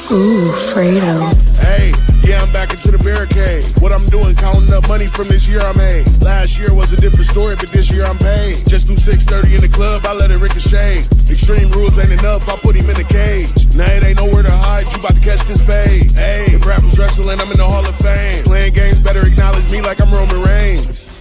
Ooh, Fredo. Hey, yeah, I'm back into the barricade. What I'm doing, counting up money from this year I made. Last year was a different story, but this year I'm paid. Just do 6:30 in the club, I let it ricochet. Extreme rules ain't enough, I put him in a cage. Now it ain't nowhere to hide, you about to catch this fade. Hey, if rap was wrestling, I'm in the Hall of Fame. Playing games better acknowledge me like I'm Roman Reigns.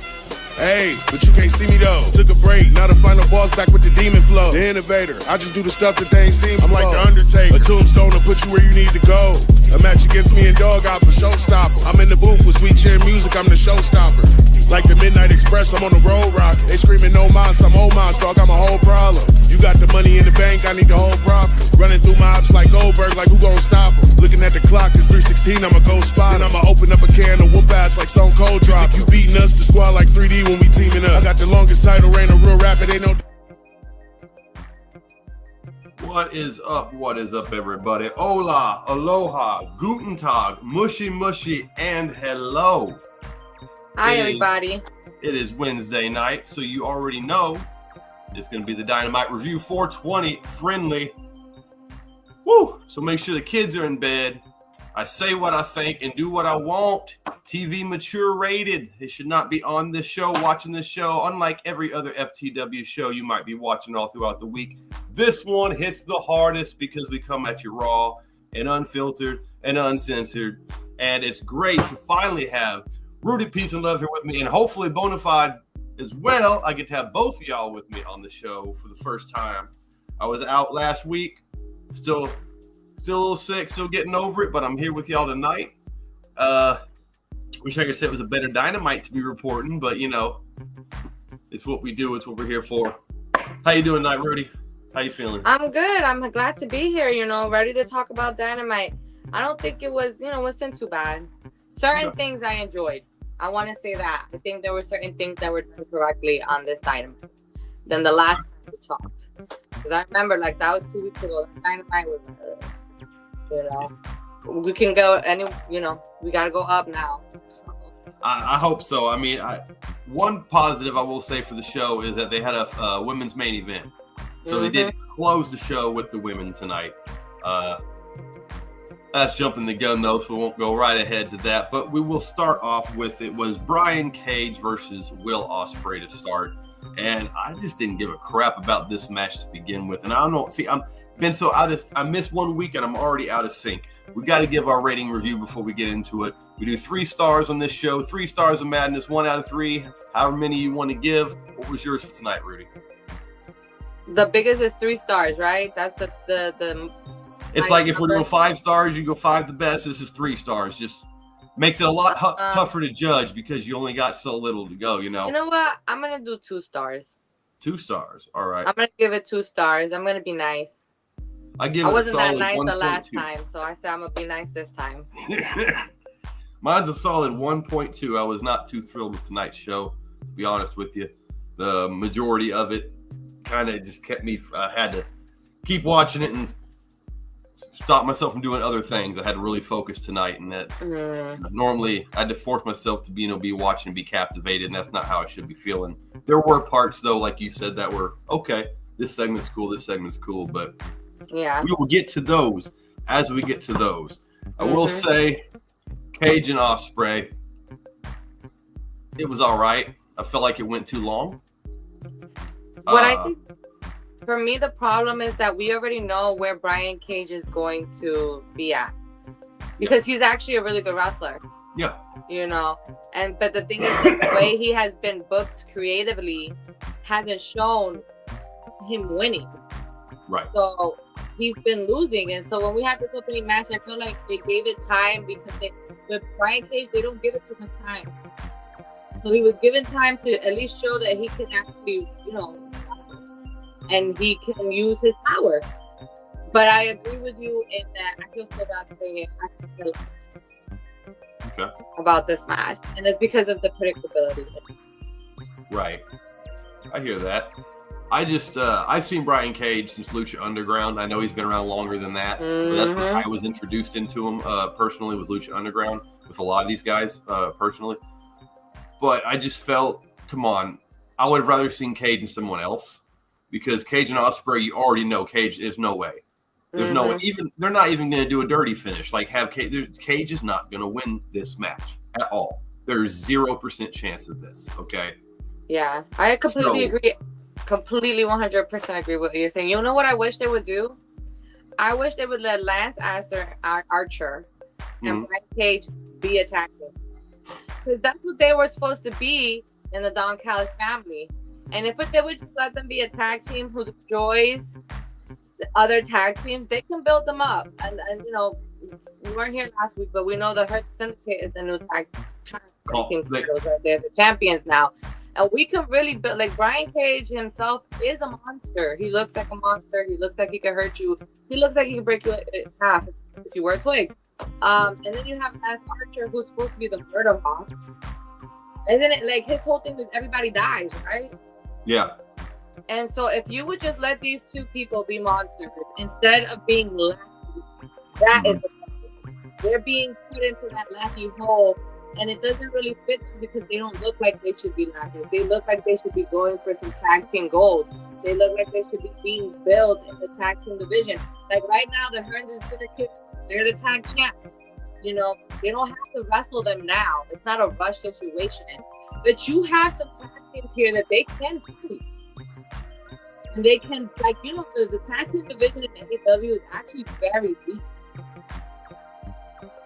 Hey, but you can't see me though. Took a break, now the final boss back with the demon flow. The innovator, I just do the stuff that they ain't seen before. I'm like the Undertaker, a tombstone to put you where you need to go. A match against me and Dog out for showstopper. I'm in the booth with sweet cheer music, I'm the showstopper. Like the Midnight Express, I'm on the road rocket. They screaming no mas, I'm old mas, dog, I'm a whole problem. You got the money in the bank, I need the whole profit. Running through my ops like Goldberg, like who gon' stop him? Looking at the clock, it's 3:16, I'ma go spot. Then I'ma open up a can of whoop ass like Stone Cold drop. You beating us, the squad like 3D when we teaming up. I got the longest title reign of real rap, it ain't no. What is up? What is up, everybody? Hola, aloha, guten tag, mushy mushy, and hello. Hi, everybody. It is Wednesday night, so you already know it's going to be the Dynamite Review 420 friendly. Woo! So make sure the kids are in bed. I say what I think and do what I want. TV mature rated. They should not be on this show, watching this show. Unlike every other FTW show you might be watching all throughout the week, this one hits the hardest because we come at you raw and unfiltered and uncensored. And it's great to finally have Rooted Peace and Love here with me, and hopefully Bonafide as well. I get to have both of y'all with me on the show for the first time. I was out last week, still a little sick, still getting over it, but I'm here with y'all tonight. Wish I could say it was a better Dynamite to be reporting, but you know, it's what we do. It's what we're here for. How you doing tonight, Rudy? How you feeling? I'm good. I'm glad to be here, ready to talk about Dynamite. I don't think it was, wasn't too bad. Certain things I enjoyed. I want to say that. I think there were certain things that were done correctly on this Dynamite than the last time we talked. Because I remember, that was 2 weeks ago. Dynamite was, we can go we got to go up now. I hope so. I mean, one positive I will say for the show is that they had a women's main event. So they did close the show with the women tonight. That's jumping the gun, though, so we won't go right ahead to that. But we will start off with, it was Brian Cage versus Will Ospreay to start. And I just didn't give a crap about this match to begin with. And I don't know. See, I missed 1 week and I'm already out of sync. We got to give our rating review before we get into it. We do 3 stars on this show, 3 stars of madness, 1 out of 3, however many you want to give. What was yours for tonight, Rudy? The biggest is 3 stars, right? That's the It's like if we're doing 5 stars, you go 5 the best. This is 3 stars. Just makes it a lot tougher to judge because you only got so little to go, You know what? I'm going to do 2 stars. 2 stars. All right. I'm going to give it 2 stars. I'm going to be nice. I wasn't that nice 1. the last time, so I said I'm going to be nice this time. Mine's a solid 1.2. I was not too thrilled with tonight's show, to be honest with you. The majority of it kind of just kept me, I had to keep watching it and stop myself from doing other things. I had to really focus tonight, and that's normally I had to force myself to be watching and be captivated, and that's not how I should be feeling. There were parts, though, like you said, that were okay. This segment's cool, but yeah, we will get to those as we get to those. I will say, Cage and Ospreay, it was all right. I felt like it went too long. What I think, for me, the problem is that we already know where Brian Cage is going to be at. Because he's actually a really good wrestler. Yeah. But the thing is, the way he has been booked creatively hasn't shown him winning. Right. So he's been losing. And so when we had this opening match, I feel like they gave it time because with Brian Cage, they don't give it too much time. So he was given time to at least show that he can actually, wrestle. And he can use his power. But I agree with you in that I feel so bad saying it. About this match. And it's because of the predictability. Right. I hear that. I've seen Brian Cage since Lucha Underground. I know he's been around longer than that. But that's when I was introduced into him personally, was Lucha Underground with a lot of these guys personally. But I just felt, come on, I would have rather seen Cage than someone else. Because Cage and Ospreay, you already know Cage, there's no way. There's no way, they're not even going to do a dirty finish. Like Cage is not going to win this match at all. There's 0% chance of this. Okay. Yeah, I completely agree. Completely 100% agree with what you're saying. You know what I wish they would do? I wish they would let Lance Archer and Brian Cage be a tag team. Because that's what they were supposed to be in the Don Callis family. And if they would just let them be a tag team who destroys the other tag teams, they can build them up. And you know, we weren't here last week, but we know the Hurt Syndicate is the new tag team titles right there. The champions now. And we can really build, like Brian Cage himself is a monster. He looks like a monster. He looks like he can hurt you. He looks like he can break you in half if you wear a twig. And then you have Lance Archer, who's supposed to be the murder hawk. And then like his whole thing is everybody dies, right? Yeah. And so if you would just let these two people be monsters instead of being left, that is the problem. They're being put into that Laffy hole, and it doesn't really fit them because they don't look like they should be Laffy. They look like they should be going for some tag team gold. They look like they should be being built in the tag team division. Like right now, the Hurt Syndicate, they're the tag champs. You know, they don't have to wrestle them now. It's not a rush situation. But you have some tag teams here that they can fight. And they can, like, you know, the tag team division in AEW is actually very weak.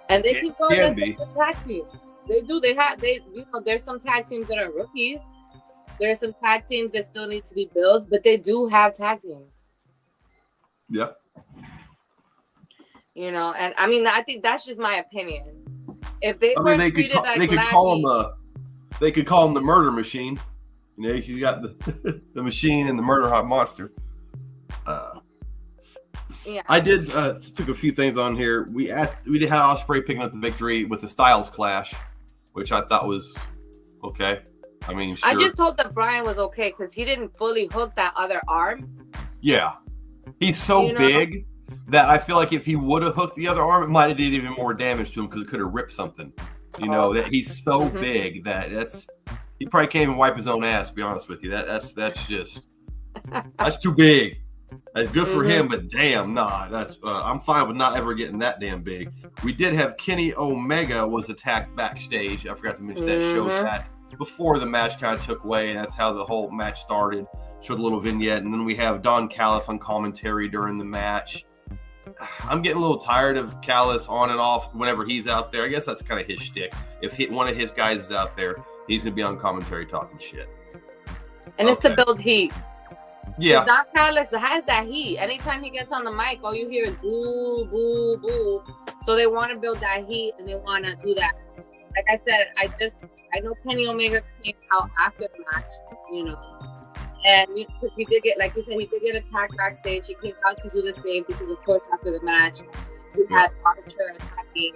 And they can go against the tag team. They do. You know, there's some tag teams that are rookies. There's some tag teams that still need to be built, but they do have tag teams. Yep. You know, and I mean, I think that's just my opinion. If they they could call them the Murder Machine. You know, you got the the machine and the Murder Hot Monster. Yeah. I did took a few things on here. We had Ospreay picking up the victory with the Styles Clash, which I thought was okay. I mean, sure. I just hope that Brian was okay because he didn't fully hook that other arm. Yeah, he's so big that I feel like if he would have hooked the other arm, it might have did even more damage to him because it could have ripped something. You know, that he's so big that he probably can't even wipe his own ass. To be honest with you, that's too big. That's good for him, but damn, I'm fine with not ever getting that damn big. We did have Kenny Omega was attacked backstage. I forgot to mention that. Showed that before the match kind of took away. That's how the whole match started. Showed a little vignette, and then we have Don Callis on commentary during the match. I'm getting a little tired of Callis on and off whenever he's out there. I guess that's kind of his shtick. If one of his guys is out there, he's gonna be on commentary talking shit. And it's to build heat. Yeah. Don Callis has that heat. Anytime he gets on the mic, all you hear is boo, boo, boo. So they want to build that heat and they want to do that. Like I said, I know Kenny Omega came out after the match, you know. And because he did get, like you said, he did get attacked backstage. He came out to do the save because, of course, after the match, we had Archer attacking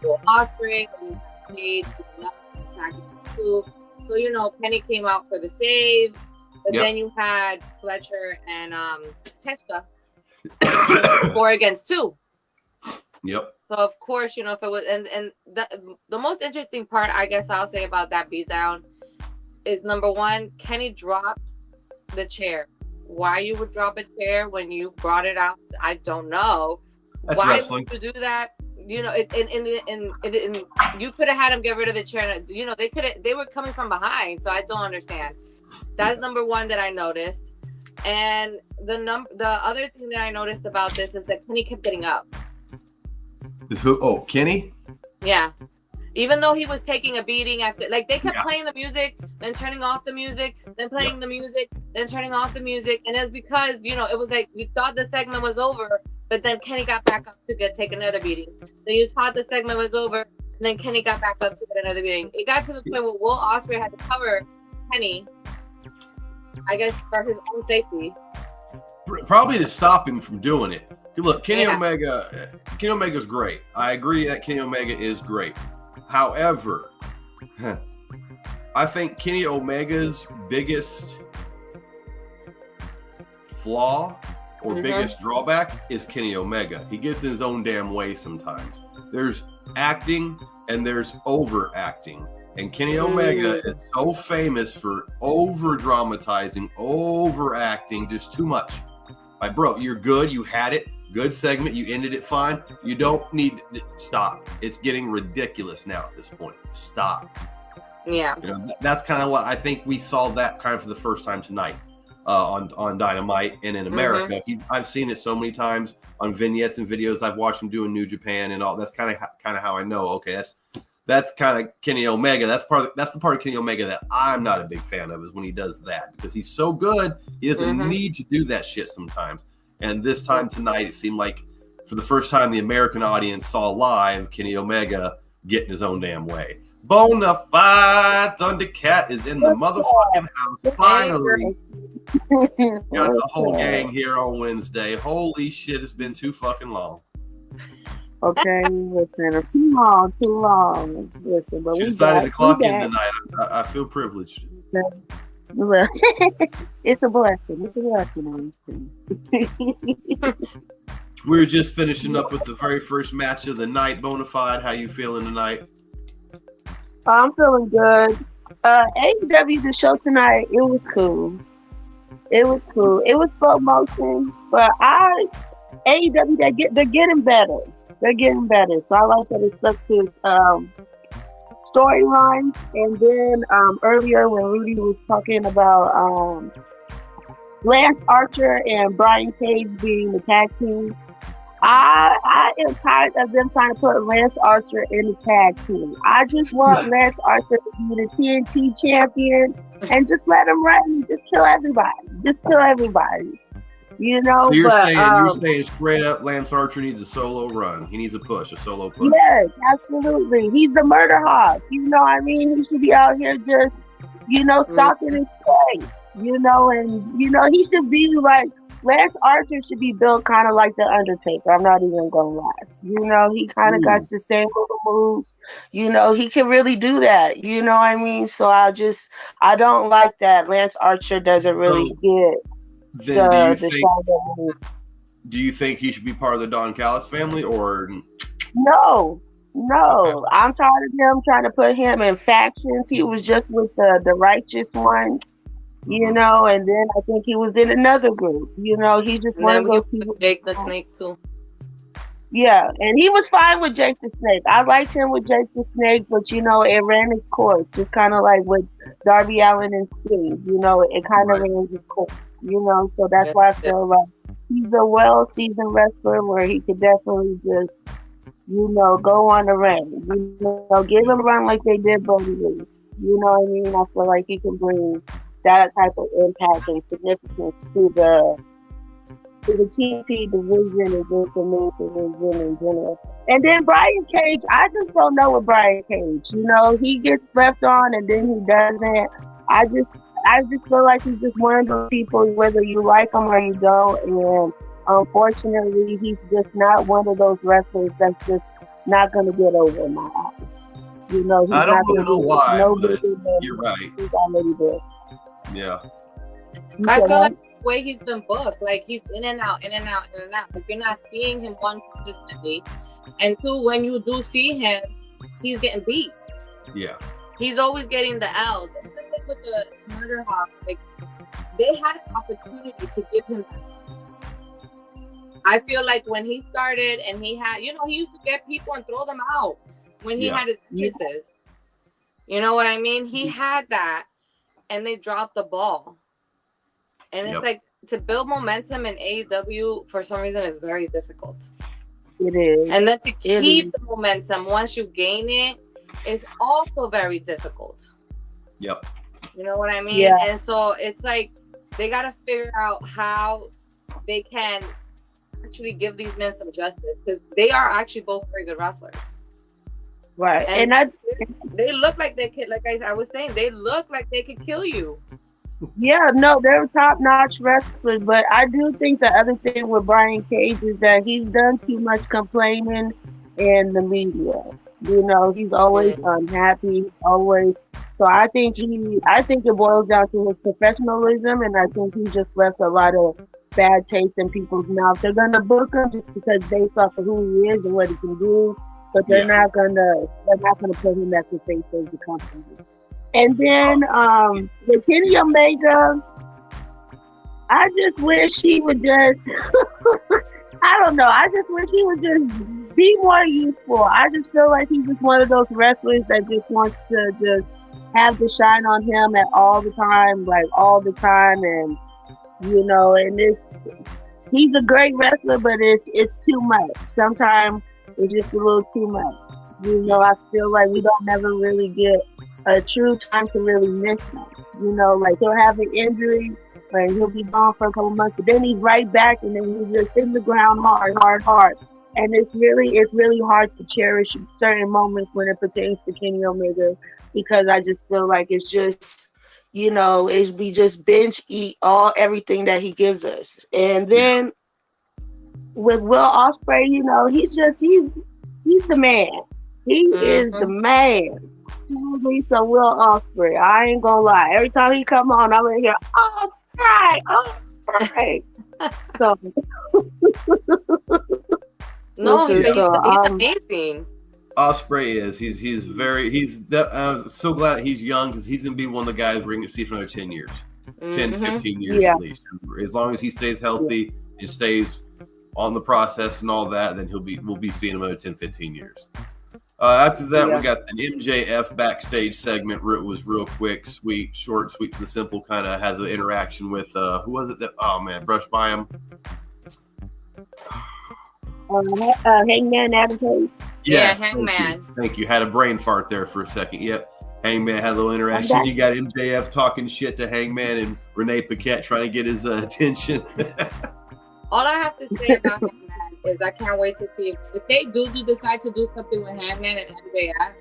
Will Ospreay, and Cage attacking too. So, you know, Kenny came out for the save. But then you had Fletcher and Teshka 4 against 2. Yep. So of course, you know, if it was and the most interesting part, I guess I'll say about that beatdown is number one, Kenny dropped the chair. Why you would drop a chair when you brought it out, I don't know. That's why wrestling. would you do that? You know, you could have had him get rid of the chair. You know, they were coming from behind, so I don't understand. That's number one that I noticed. And the other thing that I noticed about this is that Kenny kept getting up. Who? Oh, Kenny? Yeah. Even though he was taking a beating after, like they kept playing the music, then turning off the music, then playing the music, then turning off the music. And it's because, you know, it was like you thought the segment was over, but then Kenny got back up to take another beating. So you thought the segment was over, and then Kenny got back up to get another beating. It got to the point where Will Ospreay had to cover Kenny, I guess, for his own safety. Probably to stop him from doing it. Look, Kenny Omega's great. I agree that Kenny Omega is great. However, I think Kenny Omega's biggest flaw or biggest drawback is Kenny Omega. He gets in his own damn way sometimes. There's acting and there's overacting. And Kenny Omega is so famous for over-dramatizing, overacting, just too much. Like, bro, you're good. You had it. Good segment. You ended it fine. You don't need to stop. It's getting ridiculous now at this point. Stop. Yeah. You know, that's kind of what I think we saw that kind of for the first time tonight on Dynamite and in America. I've seen it so many times on vignettes and videos I've watched him do in New Japan and all. That's kind of how I know. Okay, that's kind of Kenny Omega. That's the part of Kenny Omega that I'm not a big fan of, is when he does that, because he's so good. He doesn't need to do that shit sometimes. And this time tonight, it seemed like for the first time the American audience saw live Kenny Omega getting his own damn way. Bonafide Thundercat is in the motherfucking house. Finally. Got the whole gang here on Wednesday. Holy shit, it's been too fucking long. Okay, listen, too long. Listen, but she decided to clock in tonight. I feel privileged. It's a blessing. We were just finishing up with the very first match of the night. Bonafide, how you feeling tonight? I'm feeling good. AEW, the show tonight, it was cool. It was slow motion, but AEW, they're getting better. So I like that it stuck to storylines. And then earlier when Rudy was talking about Lance Archer and Brian Cage being the tag team, I am tired of them trying to put Lance Archer in the tag team. I just want Lance Archer to be the TNT champion and just let him run. Just kill everybody. You know, so you're saying straight up, Lance Archer needs a solo run. He needs a solo push. Yes, absolutely. He's the murder hawk. You know what I mean? He should be out here just, stalking his place. And he should be like, Lance Archer should be built kind of like the Undertaker. I'm not even gonna lie. He kind of got the same little moves. He can really do that. You know what I mean? So I don't like that Lance Archer doesn't really get. Then do you think he should be part of the Don Callis family, or no? Okay. I'm tired of him trying to put him in factions. He was just with the righteous one, and then I think he was in another group. He just wanted to go see Jake the Snake too. Yeah, and he was fine with Jake the Snake. I liked him with Jake the Snake, but it ran its course, just kind of like with Darby Allin and Sting. It kind of ran its course. So that's why I feel like he's a well-seasoned wrestler where he could definitely just, go on the ring. Give him a run like they did Brody Lee. You know what I mean? I feel like he can bring that type of impact and significance to the TNT division and just the main division in general. And then Brian Cage, I just don't know with Brian Cage. He gets left on and then he doesn't. I just feel like he's just one of those people, whether you like him or you don't. And unfortunately, he's just not one of those wrestlers that's just not going to get over in my eyes. He's I don't really know why, but you're right. He's already there. Yeah. I feel like the way he's been booked, like he's in and out. Like you're not seeing him, one, consistently, and two, when you do see him, he's getting beat. Yeah. He's always getting the L's. It's the same with the Murder Hawk. Like, they had an opportunity to give him that. I feel like when he started and he had, he used to get people and throw them out when he had his entrances. You know what I mean? He had that, and they dropped the ball. And it's like, to build momentum in AEW, for some reason, is very difficult. It is. And then to keep the momentum, once you gain it, is also very difficult. Yep. You know what I mean? Yeah. And so it's like they got to figure out how they can actually give these men some justice, because they are actually both very good wrestlers. Right. And they look like they could, like I was saying, they look like they could kill you. Yeah, no, they're top-notch wrestlers, but I do think the other thing with Brian Cage is that he's done too much complaining in the media. He's always unhappy, always. So I think it boils down to his professionalism, and I think he just left a lot of bad taste in people's mouths. They're gonna book him just because based off of who he is and what he can do, but they're not gonna put him at the face of the company. And then with Kenny Omega, I just wish he would just I don't know. I just wish he would just be more useful. I just feel like he's just one of those wrestlers that just wants to just have the shine on him at all the time, like all the time, and and he's a great wrestler, but it's too much. Sometimes it's just a little too much. I feel like we don't never really get a true time to really miss him. Like he'll have an injury, like he'll be gone for a couple months, but then he's right back, and then he's just in the ground hard. And it's really hard to cherish certain moments when it pertains to Kenny Omega, because I just feel like it's just, we just binge eat everything that he gives us. And then with Will Ospreay, he's the man. He is the man. He's a Will Ospreay. I ain't gonna lie. Every time he come on, I'm gonna hear Ospreay. So no, he's amazing. Ospreay is. He's so glad he's young, because he's gonna be one of the guys we're gonna see for another 10 years, 10, 15 years at least. As long as he stays healthy and stays on the process and all that, then we'll be seeing him another 10, 15 years. After that, we got an MJF backstage segment. It was real quick, sweet, short, sweet to the simple. Kind of has an interaction with who was it? Brushed by him. Hangman Adam Page. Yes, Hangman. Thank you. Had a brain fart there for a second. Yep. Hangman had a little interaction. You got MJF talking shit to Hangman and Renee Paquette trying to get his attention. All I have to say about Hangman is I can't wait to see if they do decide to do something with Hangman and MJF.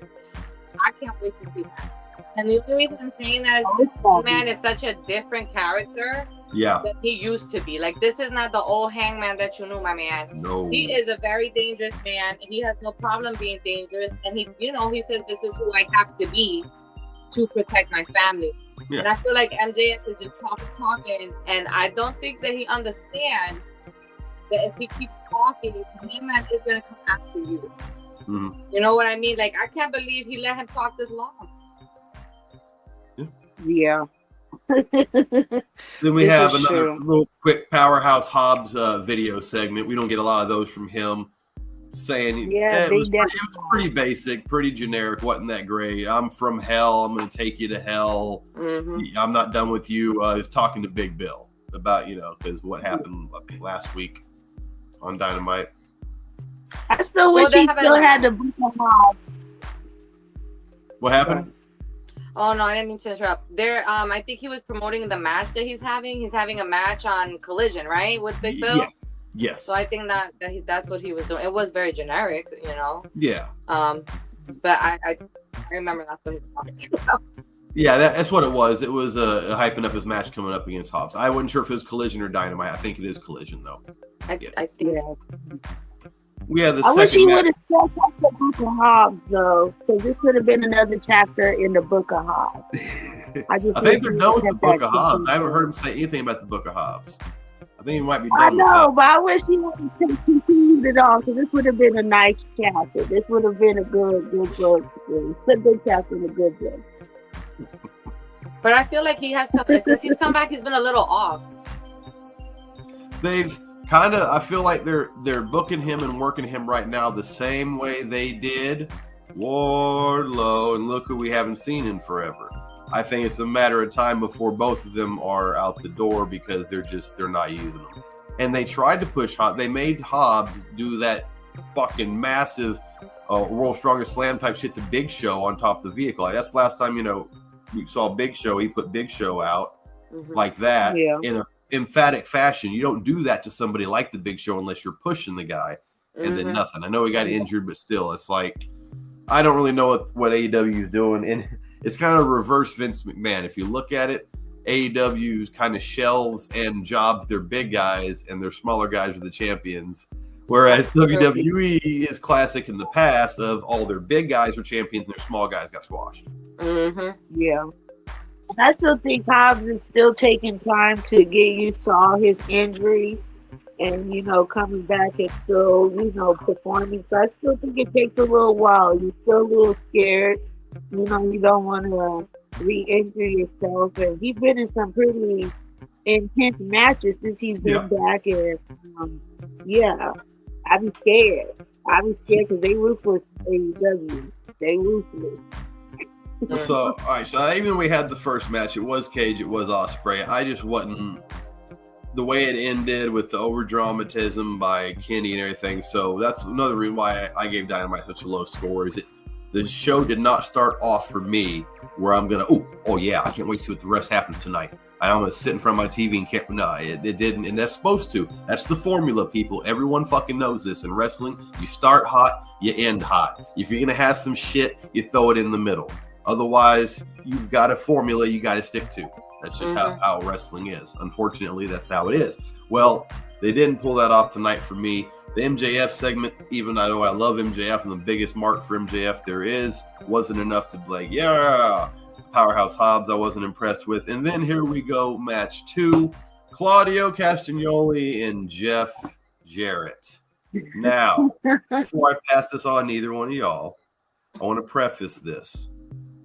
I can't wait to see that. And the only reason I'm saying that is this Hangman is such a different character than he used to be. Like, this is not the old Hangman that you knew, my man. No. He is a very dangerous man, and he has no problem being dangerous. And he says, this is who I have to be to protect my family. Yeah. And I feel like MJF is just talking, and I don't think that he understands that if he keeps talking, Hangman is going to come after you. Mm-hmm. You know what I mean? Like, I can't believe he let him talk this long. Yeah. Then we have another little quick Powerhouse Hobbs video segment. We don't get a lot of those from him. Saying it was pretty basic, pretty generic, wasn't that great. I'm from hell, I'm going to take you to hell. Mm-hmm. I'm not done with you. He was talking to Big Bill about, because what happened last week on Dynamite. I still wish he still had the Book of Hobbs. What happened? Oh no, I didn't mean to interrupt. I think he was promoting the match that he's having. He's having a match on Collision, right, with Big Bill. Yes. So I think that's what he was doing. It was very generic, Yeah. But I remember that's what he was talking about. Yeah, that's what it was. It was hyping up his match coming up against Hobbs. I wasn't sure if it was Collision or Dynamite. I think it is Collision, though. I think so. We had the I wish second he match. would have stuck with the Book of Hobbs, though, because this would have been another chapter in the Book of Hobbs. I think they're done with the Book of Hobbs. I haven't heard him say anything about the Book of Hobbs. I think he might be done with that. But I wish he would have continued it on, because this would have been a nice chapter. This would have been a good book. A good chapter and a good book. But I feel like since he's come back, he's been a little off. They've kind of, I feel like they're booking him and working him right now the same way they did Wardlow, and look who we haven't seen in forever. I think it's a matter of time before both of them are out the door, because they're not using them. And they tried to push Hobbs. They made Hobbs do that fucking massive World's Strongest Slam type shit to Big Show on top of the vehicle. Like, that's the last time, we saw Big Show. He put Big Show out like that in a emphatic fashion. You don't do that to somebody like the Big Show unless you're pushing the guy, and then nothing. I know he got injured, but still, it's like, I don't really know what AEW is doing, and it's kind of reverse Vince McMahon. If you look at it, AEW's kind of shelves and jobs their big guys, and their smaller guys are the champions. Whereas WWE is classic in the past of all their big guys were champions and their small guys got squashed. Mm-hmm. Yeah. I still think Hobbs is still taking time to get used to all his injuries and, coming back and still, performing. So I still think it takes a little while. You're still a little scared. You don't want to re-injure yourself. And he's been in some pretty intense matches since he's been back. And, I be scared. I be scared because they ruthless. AEW. They ruthless. So, all right. So even though we had the first match, it was Cage, it was Ospreay. I just wasn't the way it ended with the over dramatism by Kenny and everything. So that's another reason why I gave Dynamite such a low score. Is it the show did not start off for me where I'm gonna oh yeah, I can't wait to see what the rest happens tonight. I'm gonna sit in front of my TV and can't. No, it didn't, and that's supposed to. That's the formula, people. Everyone fucking knows this in wrestling. You start hot, you end hot. If you're gonna have some shit, you throw it in the middle. Otherwise, you've got a formula you got to stick to. That's just how wrestling is. Unfortunately, that's how it is. Well, they didn't pull that off tonight for me. The MJF segment, even though I love MJF and the biggest mark for MJF there is, wasn't enough to be like, yeah, Powerhouse Hobbs I wasn't impressed with. And then here we go, match 2, Claudio Castagnoli and Jeff Jarrett. Now, before I pass this on to either one of y'all, I want to preface this.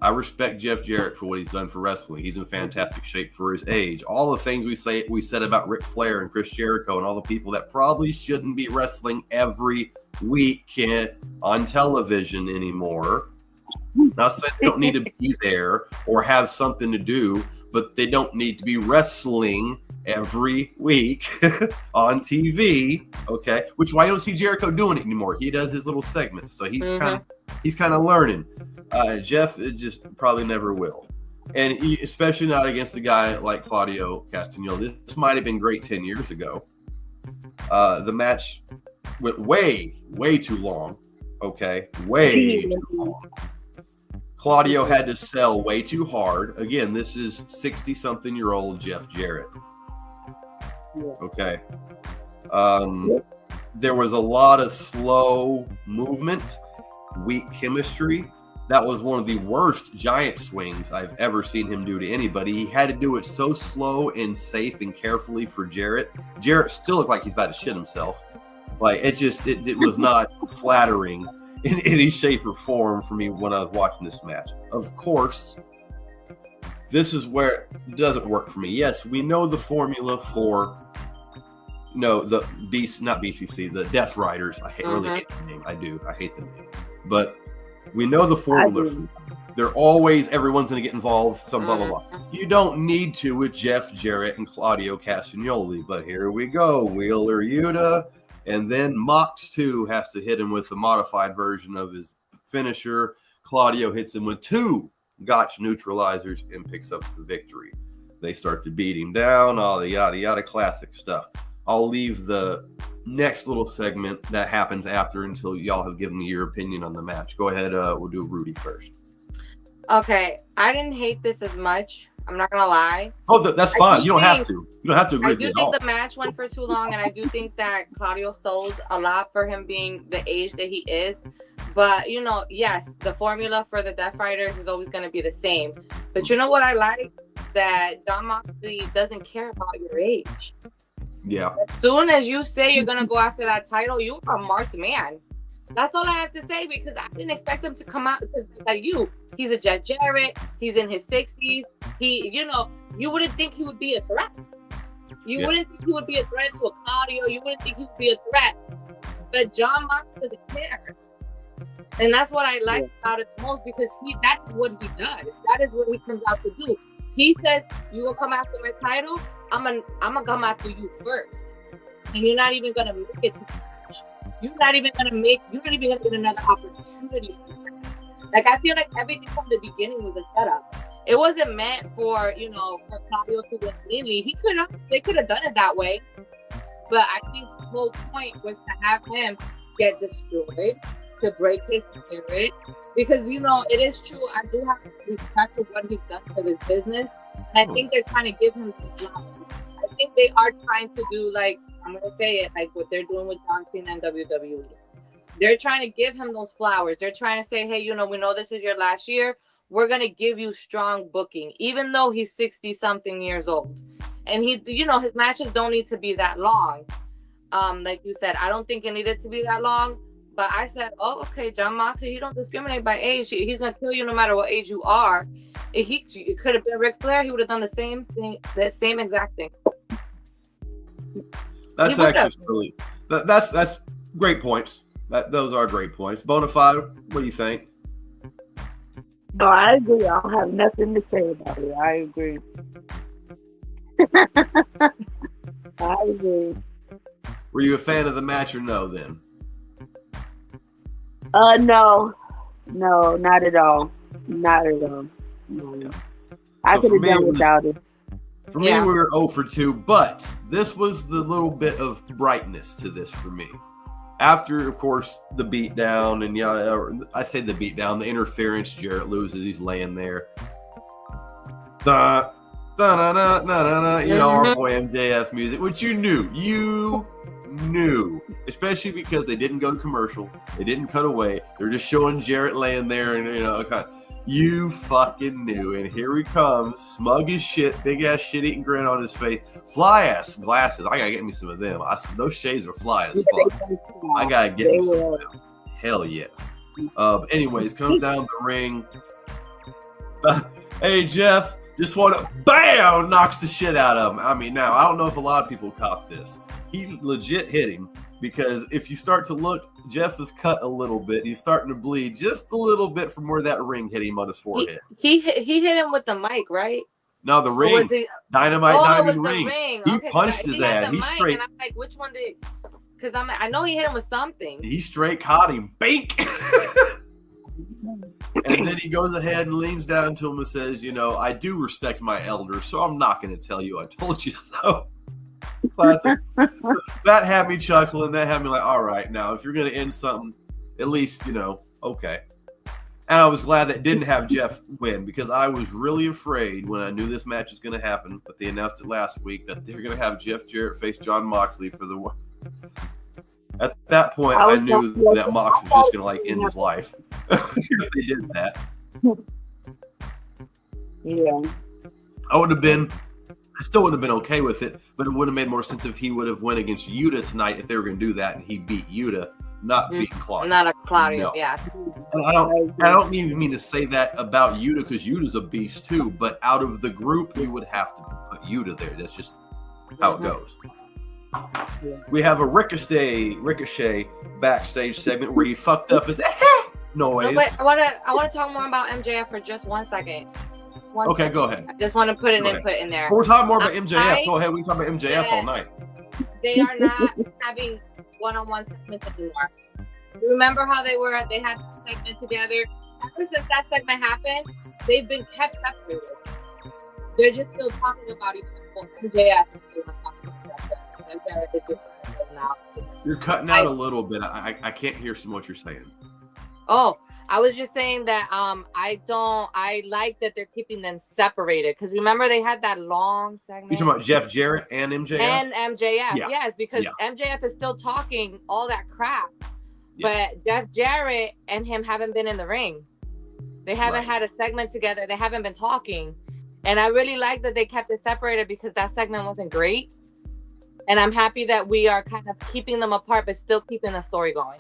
I respect Jeff Jarrett for what he's done for wrestling. He's in fantastic shape for his age. All the things we said about Ric Flair and Chris Jericho and all the people that probably shouldn't be wrestling every week on television anymore. Not saying they don't need to be there or have something to do, but they don't need to be wrestling every week on TV. Okay, which why you don't see Jericho doing it anymore. He does his little segments, so he's kind of learning. Jeff just probably never will, and especially not against a guy like Claudio Castagnoli. This might have been great 10 years ago. The match went way too long. Okay, way too long. Claudio had to sell way too hard. Again, this is 60-something-year-old Jeff Jarrett. Okay. There was a lot of slow movement, weak chemistry. That was one of the worst giant swings I've ever seen him do to anybody. He had to do it so slow and safe and carefully for Jarrett. Jarrett still looked like he's about to shit himself. Like it was not flattering in any shape or form for me when I was watching this match. Of course, this is where it doesn't work for me. Yes, we know the formula for the BCC, the Death Riders. I really hate the name. I do. I hate the name. But we know the formula. They're always, everyone's going to get involved, some blah, blah, blah. You don't need to with Jeff Jarrett and Claudio Castagnoli, but here we go. Wheeler Yuta, and then Mox 2 has to hit him with the modified version of his finisher. Claudio hits him with 2 Gotch neutralizers and picks up the victory. They start to beat him down, all the yada, yada, classic stuff. I'll leave the next little segment that happens after until y'all have given me your opinion on the match. Go ahead. We'll do Rudy first. Okay. I didn't hate this as much. I'm not going to lie. Oh, that's fine. You don't have to. You don't have to agree with me at all. I do think the match went for too long, and I do think that Claudio sold a lot for him being the age that he is. But, yes, the formula for the Death Riders is always going to be the same. But you know what I like? That Jon Moxley doesn't care about your age. Yeah. As soon as you say you're going to go after that title, you are a marked man. That's all I have to say, because I didn't expect him to come out because he's a Jeff Jarrett. He's in his 60s. You wouldn't think he would be a threat. You wouldn't think he would be a threat to a Claudio. You wouldn't think he would be a threat. But Jon Moxley doesn't care. And that's what I like about it the most, because that's what he does. That is what he comes out to do. He says, you gonna come after my title? I'm gonna come after you first. And you're not even gonna make it to the match. You're not even gonna get another opportunity. Like, I feel like everything from the beginning was a setup. It wasn't meant for Claudio to win cleanly. They could have done it that way. But I think the whole point was to have him get destroyed, to break his spirit. Because, it is true. I do have respect for what he's done for this business. And I think they're trying to give him this flowers. I think they are trying to do, I'm going to say it, like what they're doing with John Cena and WWE. They're trying to give him those flowers. They're trying to say, hey, we know this is your last year. We're going to give you strong booking, even though he's 60-something years old. And his matches don't need to be that long. Like you said, I don't think it needed to be that long. But I said, oh, okay, Jon Moxley, he don't discriminate by age. He's going to kill you no matter what age you are. It could have been Ric Flair. He would have done the same thing, the same exact thing. That's actually really... That's Great points. Those are great points. Bonafide, what do you think? No, I agree. I don't have nothing to say about it. I agree. I agree. Were you a fan of the match or no then? No, not at all. Not at all. No. I So could for have me, done it was- without it. For me, we were 0 for 2, but this was the little bit of brightness to this for me. After, of course, the beatdown and I say the beatdown, the interference, Jarrett loses, he's laying there. Da, da, na, na, na, na, na, you know, our boy MJF's music, which you knew, especially because they didn't go to commercial, they didn't cut away, they're just showing Jarrett laying there, and you fucking knew. And here he comes, smug as shit, big ass shit eating grin on his face, fly ass glasses. I gotta get me some of them. Those shades are fly as fuck. I gotta get me some of them. Hell yes. Anyways, comes down the ring. Hey Jeff, just want to bam, knocks the shit out of him. I mean, now I don't know if a lot of people caught this. He legit hit him, because if you start to look, Jeff is cut a little bit. He's starting to bleed just a little bit from where that ring hit him on his forehead. He hit him with the mic, right? No, the ring. Dynamite Diamond ring. He Okay, punched his ass. He straight. And I'm like, which one did? Because I know he hit him with something. He straight caught him. Bink. And then he goes ahead and leans down to him and says, I do respect my elders, so I'm not going to tell you I told you so. Classic. So that had me chuckling. That had me like, all right, now if you're going to end something, at least, okay. And I was glad that didn't have Jeff win, because I was really afraid when I knew this match was going to happen, but they announced it last week that they're going to have Jeff Jarrett face Jon Moxley for the. At that point, I knew that Mox was just going to end his life. If they did that. Yeah. I still would have been okay with it, but it would have made more sense if he would have went against Yuta tonight if they were going to do that, and he beat Yuta, not beat Claudio. Not a Claudio, No. yes. And I don't even mean to say that about Yuta, because Yuta's a beast too, but out of the group, you would have to put Yuta there. That's just how it goes. We have a Ricochet backstage segment where he fucked up his noise. Wait, I want to talk more about MJF for just 1 second. Okay, go ahead. I just want to put an input in there. We're talking more about MJF. Go ahead. We can talk about MJF all night. They are not having one-on-one segments anymore. Remember how they had that segment together? Ever since that segment happened, they've been kept separated. They're just still talking about each other. MJF is still talking about each other. Now. You're cutting out a little bit. I can't hear some of what you're saying. Oh, I was just saying that I like that they're keeping them separated, because remember they had that long segment. You talking about Jeff Jarrett and MJF? And MJF, Yeah. yes, because MJF is still talking all that crap, Yeah. but Jeff Jarrett and him haven't been in the ring. They haven't had a segment together. They haven't been talking, and I really like that they kept it separated, because that segment wasn't great, and I'm happy that we are kind of keeping them apart, but still keeping the story going.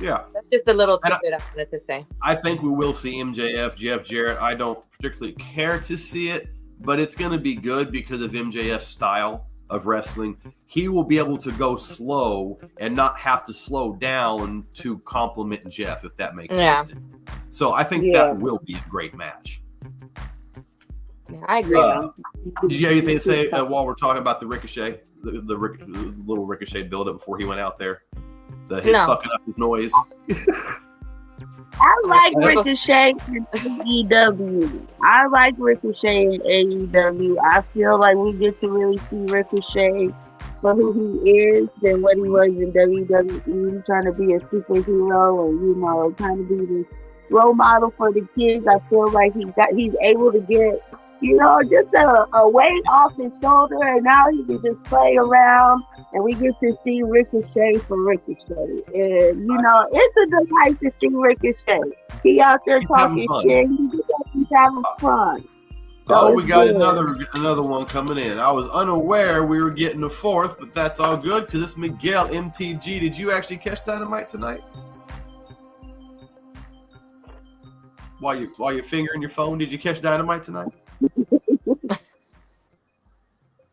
Yeah. That's just a little tidbit I wanted to say. I think we will see MJF, Jeff Jarrett. I don't particularly care to see it, but it's going to be good because of MJF's style of wrestling. He will be able to go slow and not have to slow down to compliment Jeff, if that makes sense. So I think that will be a great match. Yeah, I agree. Did you have anything to say while we're talking about the Ricochet, the little Ricochet build-up before he went out there? His fucking up his noise. I like Ricochet in AEW. I like Ricochet in AEW. I feel like we get to really see Ricochet for who he is than what he was in WWE, trying to be a superhero and, trying to be this role model for the kids. I feel like he's able to get, just a weight off his shoulder, and now he can just play around, and we get to see Ricochet for Ricochet. And, it's a delight to see Ricochet. He out there talking shit. He's having fun. So we got another one coming in. I was unaware we were getting a fourth, but that's all good because it's Miguel MTG. Did you actually catch Dynamite tonight? While you're fingering your phone, did you catch Dynamite tonight?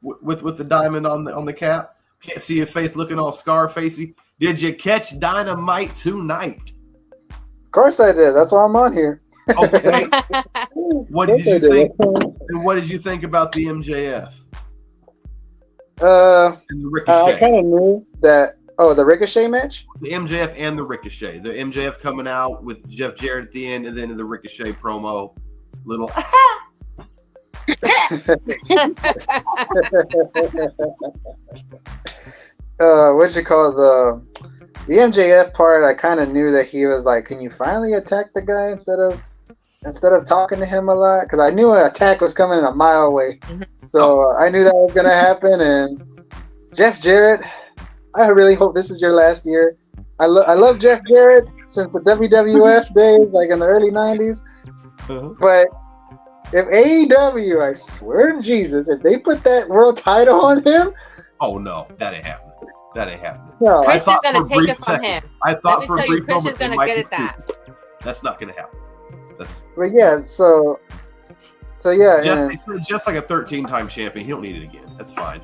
with the diamond on the cap, can't see your face looking all scar facey. Did you catch Dynamite tonight? Of course I did. That's why I'm on here. Okay. What did you Yes, I think? did. And what did you think about the MJF Uh, and the I Ricochet? kind of knew that. Oh, the Ricochet match? The MJF and the Ricochet. The MJF coming out with Jeff Jarrett at the end, and then the Ricochet promo. Little. What you call the MJF part? I kind of knew that he was like, "Can you finally attack the guy instead of talking to him a lot?" Because I knew an attack was coming a mile away, so I knew that was gonna happen. And Jeff Jarrett, I really hope this is your last year. I love Jeff Jarrett since the WWF days, like in the early '90s. But if AEW, I swear to Jesus, if they put that world title on him, Oh no, that ain't happening. That ain't happening. no, I Chris is thought gonna for a take brief it from second. him. I Let thought me for a tell you, brief Chris is moment they gonna might get be at that. stupid. That's not gonna happen. That's but yeah, so yeah, and Jeff's just like a 13-time champion. He don't need it again. That's fine.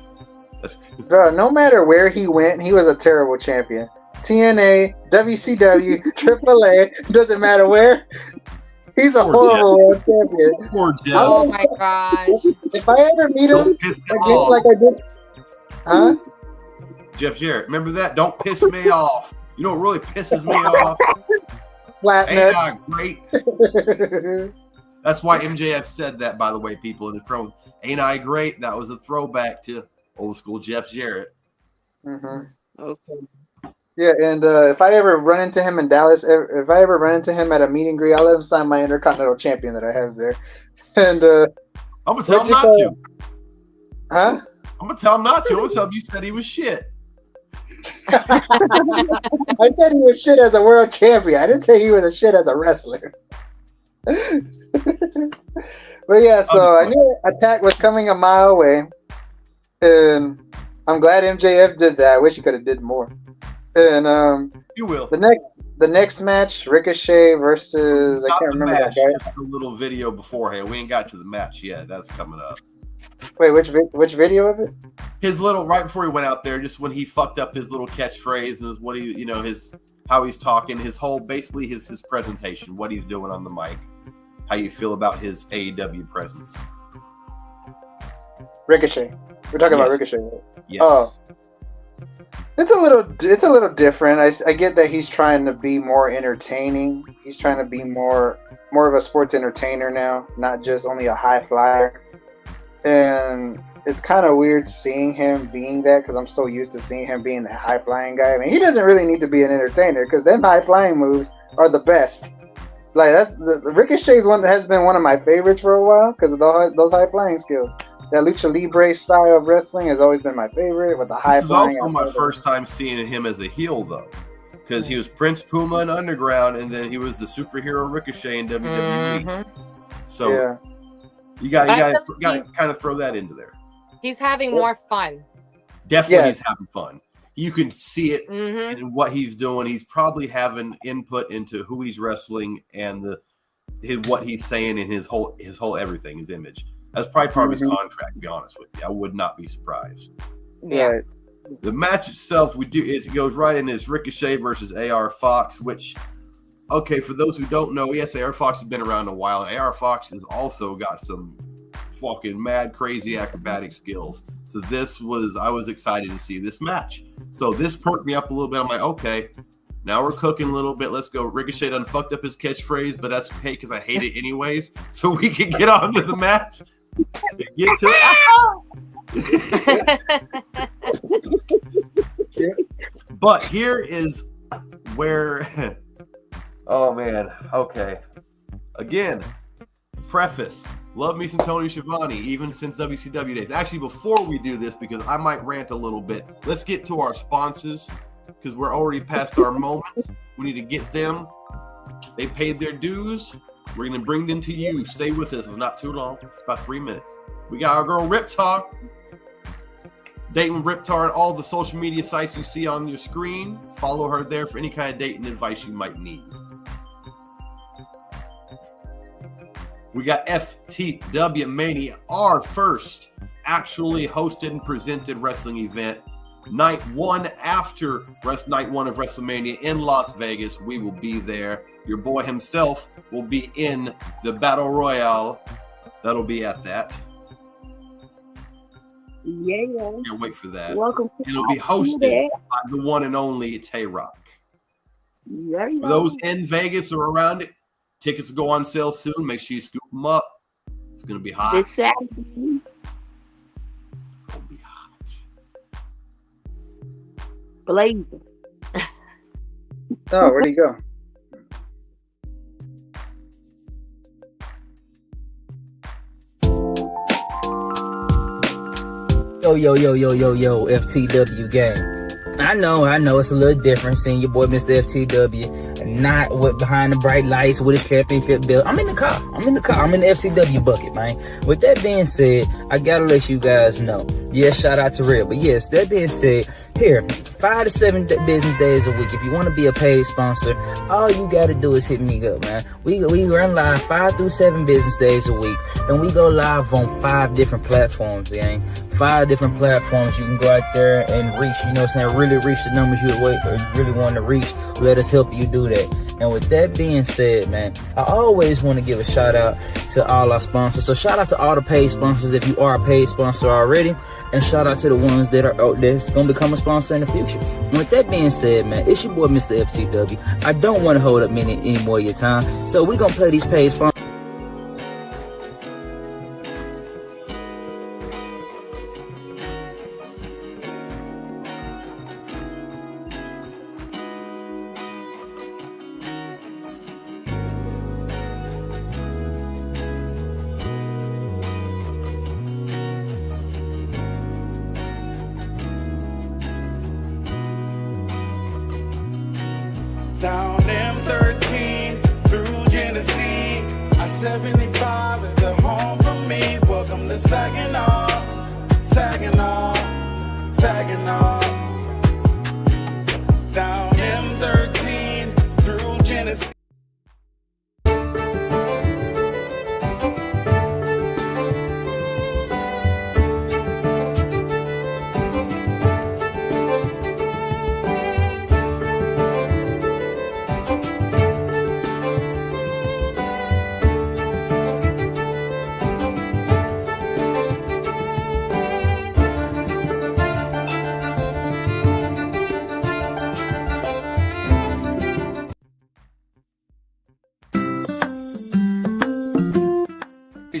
That's bro, no matter where he went, he was a terrible champion. TNA, WCW, AAA, doesn't matter where. He's a Poor horrible world champion. poor Jeff. Oh my gosh. If I ever meet him Don't piss him again, off. like I did, huh? Jeff Jarrett, remember that? Don't piss me off. You know what really pisses me off? Slap Ain't nuts. I great? That's why MJF said that, by the way, people in the promo. Ain't I great? That was a throwback to old school Jeff Jarrett. Mhm. Okay. Yeah, and if I ever run into him in Dallas, if I ever run into him at a meet and greet, I'll let him sign my Intercontinental Champion that I have there. And I'm gonna tell him What'd you not call to. huh? I'm gonna tell him not to. I'm gonna tell him you said he was shit. I said he was shit as a world champion. I didn't say he was a shit as a wrestler. But yeah, so I knew attack was coming a mile away, and I'm glad MJF did that. I wish he could have did more. And You will. the next match, Ricochet versus I Not can't the remember match, that guy. just a little video beforehand. We ain't got to the match yet. That's coming up. Wait, which video of it? His little right before he went out there, just when he fucked up his little catchphrase and what he, his how he's talking, his whole basically his presentation, what he's doing on the mic, how you feel about his AEW presence. Ricochet. We're talking about Yes. Ricochet. Right? Yes. Oh. It's a little different. I get that he's trying to be more entertaining. He's trying to be more of a sports entertainer now, not just only a high flyer. And it's kind of weird seeing him being that because I'm so used to seeing him being the high flying guy. I mean, he doesn't really need to be an entertainer because them high flying moves are the best. Like that's the Ricochet's one that has been one of my favorites for a while because of those high flying skills. That lucha libre style of wrestling has always been my favorite with the high This is flying. also my first time seeing him as a heel, though, because he was Prince Puma in Underground, and then he was the superhero Ricochet in WWE. Mhm. So Yeah. you got That's to kind of throw that into there. He's having more fun. Definitely, Yeah. he's having fun. You can see it Mm-hmm. in what he's doing. He's probably having input into who he's wrestling and what he's saying in his whole everything, his image. That's probably part of his contract. To be honest with you, I would not be surprised. Yeah. Right. The match itself, it goes right into this Ricochet versus AR Fox, which, okay, for those who don't know, yes, AR Fox has been around a while, and AR Fox has also got some fucking mad, crazy acrobatic skills. So I was excited to see this match. So this perked me up a little bit. I'm like, okay, now we're cooking a little bit. Let's go. Ricochet done fucked up his catchphrase, but that's okay because I hate it anyways. So we can get on to the match. Get to it. But here is where, oh man, okay. Again, preface, love me some Tony Schiavone, even since WCW days. Actually, before we do this, because I might rant a little bit, let's get to our sponsors, because we're already past our moments. We need to get them. They paid their dues. We're going to bring them to you. Stay with us. It's not too long. It's about 3 minutes. We got our girl Riptar. Dating Riptar on all the social media sites you see on your screen. Follow her there for any kind of dating advice you might need. We got FTW Mania, our first actually hosted and presented wrestling event night one after night one of WrestleMania in Las Vegas. We will be there. Your boy himself will be in the Battle Royale. That'll be at that. Yeah. Can't wait for that. Welcome. It'll be hosted by the one and only Tay Rock. For those in Vegas or around it, tickets go on sale soon. Make sure you scoop them up. It's gonna be hot. This Saturday. It's gonna be hot. Blazing. Oh, where'd he go? Yo, FTW gang. I know it's a little different seeing your boy Mr. FTW not with behind the bright lights with his championship belt. I'm in the car. I'm in the FTW bucket, man. With that being said, I gotta let you guys know. Yes, shout out to Real. But yes, that being said, here, 5 to 7 business days a week. If you want to be a paid sponsor, all you got to do is hit me up, man. We run live 5 through 7 business days a week, and we go live on 5 different platforms, gang. 5 different platforms. You can go out there and reach, you know what I'm saying, really reach the numbers you really want to reach. Let us help you do that. And with that being said, man, I always want to give a shout out to all our sponsors. So shout out to all the paid sponsors if you are a paid sponsor already. And shout out to the ones that are out there that's going to become a sponsor in the future. And with that being said, man, it's your boy, Mr. FTW. I don't want to hold up any more of your time. So we're going to play these paid sponsors. Down M13 through Genesee, I-75 is the home for me. Welcome to Saginaw, Saginaw, Saginaw. Down M13 through Genesee.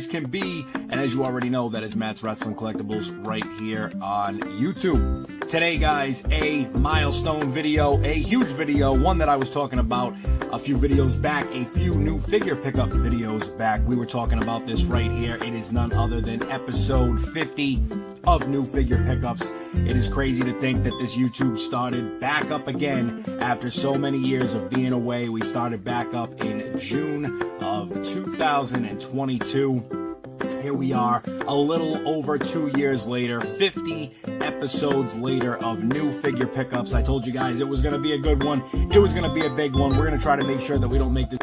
Can be, and as you already know, that is Matt's Wrestling Collectibles right here on YouTube. Today, guys, a milestone video, a huge video, one that I was talking about a few videos back, a few new figure pickup videos back. We were talking about this right here. It is none other than episode 50 of new figure pickups. It is crazy to think that this YouTube started back up again after so many years of being away. We started back up in June of 2022. Here we are, a little over 2 years later, 50 episodes later of new figure pickups. I told you guys it was going to be a good one. It was going to be a big one. We're going to try to make sure that we don't make this.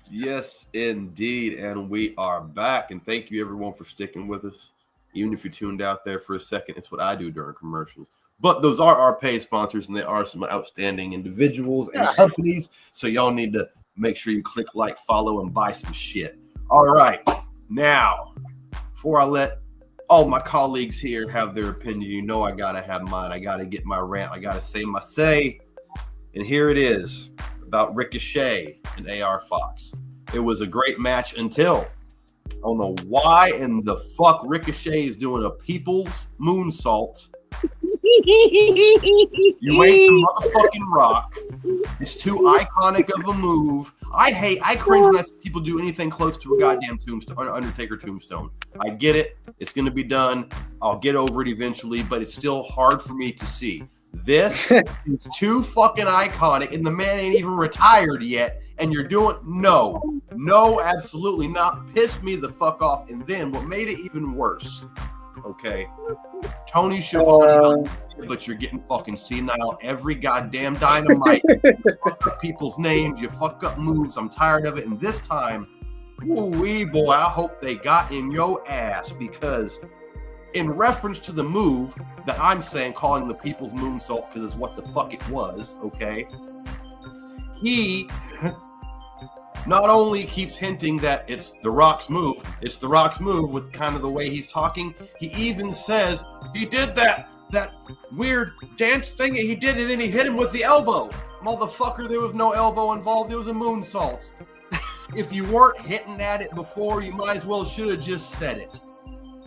Yes, indeed. And we are back. And thank you, everyone, for sticking with us. Even if you tuned out there for a second, it's what I do during commercials. But those are our paid sponsors, and they are some outstanding individuals and companies. So y'all need to make sure you click like, follow, and buy some shit. All right. Now, before I let all my colleagues here have their opinion, you know I got to have mine. I got to get my rant. I got to say my say. And here it is about Ricochet and AR Fox. It was a great match until I don't know why in the fuck Ricochet is doing a people's moonsault. You ain't the motherfucking Rock. It's too iconic of a move. I cringe when I see people do anything close to a goddamn tombstone, Undertaker tombstone. I get it. It's going to be done. I'll get over it eventually, but it's still hard for me to see. This is too fucking iconic, and the man ain't even retired yet, and you're doing no, absolutely not. Pissed me the fuck off. And then what made it even worse, okay, Tony Schiavone, but you're getting fucking senile every goddamn Dynamite. You fuck up people's names, you fuck up moves. I'm tired of it. And this time, Ooh-wee, boy, I hope they got in your ass, because in reference to the move that I'm saying, calling the people's moonsault, because it's what the fuck it was, okay? He not only keeps hinting that it's The Rock's move with kind of the way he's talking, he even says he did that weird dance thing that he did, and then he hit him with the elbow. Motherfucker, there was no elbow involved. It was a moonsault. If you weren't hitting at it before, you might as well should have just said it.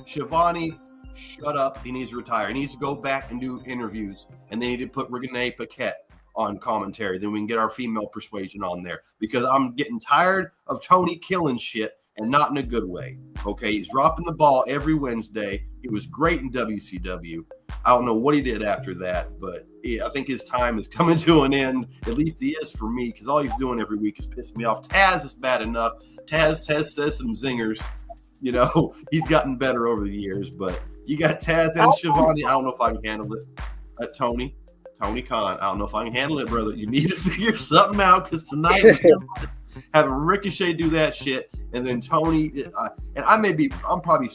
Shivani, shut up. He needs to retire. He needs to go back and do interviews, and they need to put Renee Paquette on commentary. Then we can get our female persuasion on there, because I'm getting tired of Tony killing shit, and not in a good way. Okay, he's dropping the ball every Wednesday. He was great in WCW. I don't know what he did after that, but yeah, I think his time is coming to an end. At least he is for me, because all he's doing every week is pissing me off. Taz is bad enough. Taz says some zingers. You know, he's gotten better over the years, but you got Taz and Shivani. I don't know if I can handle it. Tony Khan, I don't know if I can handle it, brother. You need to figure something out, because tonight was having Ricochet do that shit, and then Tony, and I'm probably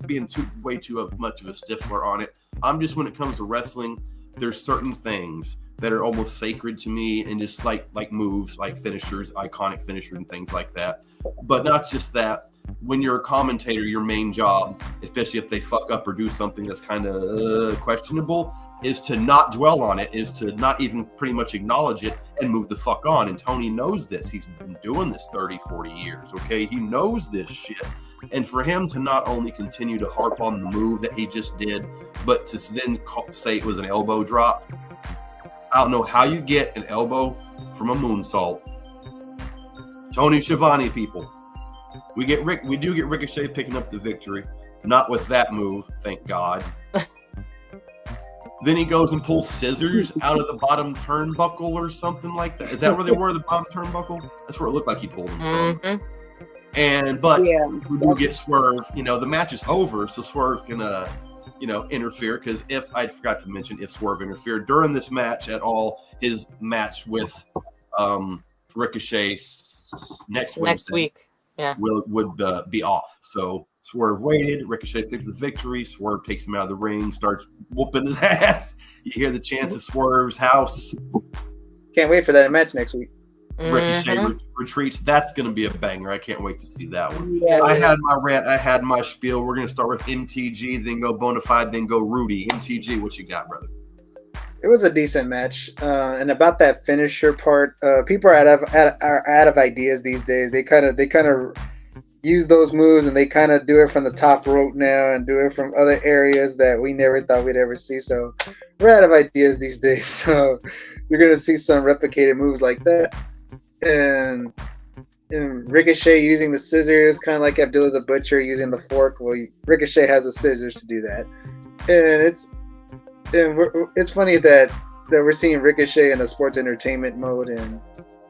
being way too much of a stiffler on it. I'm just, when it comes to wrestling, there's certain things that are almost sacred to me, and just like moves, like finishers, iconic finishers, and things like that. But not just that. When you're a commentator, your main job, especially if they fuck up or do something that's kind of questionable, is to not dwell on it, is to not even pretty much acknowledge it and move the fuck on. And Tony knows this. He's been doing this 30, 40 years, okay? He knows this shit. And for him to not only continue to harp on the move that he just did, but to then say it was an elbow drop, I don't know how you get an elbow from a moonsault. Tony Schiavone, people. We do get Ricochet picking up the victory. Not with that move, thank God. Then he goes and pulls scissors out of the bottom turnbuckle or something like that. Is that where they were, the bottom turnbuckle? That's where it looked like he pulled them from. But we do get Swerve. You know, the match is over, so Swerve's gonna, interfere. Because I forgot to mention, if Swerve interfered during this match at all, his match with Ricochet next week, would be off. So Swerve waited. Ricochet picked the victory. Swerve takes him out of the ring, starts whooping his ass. You hear the chants of Swerve's house. Can't wait for that match next week. Ricochet retreats. That's going to be a banger. I can't wait to see that one. Yeah. I had my rant. I had my spiel. We're going to start with MTG, then go Bonafide, then go Rudy. MTG, what you got, brother? It was a decent match. And about that finisher part, people are out of ideas these days. They kind of use those moves, and they kind of do it from the top rope now and do it from other areas that we never thought we'd ever see. So we're out of ideas these days. So you're going to see some replicated moves like that. And Ricochet using the scissors, kind of like Abdullah the Butcher using the fork. Well, Ricochet has the scissors to do that. And it's funny that we're seeing Ricochet in a sports entertainment mode. And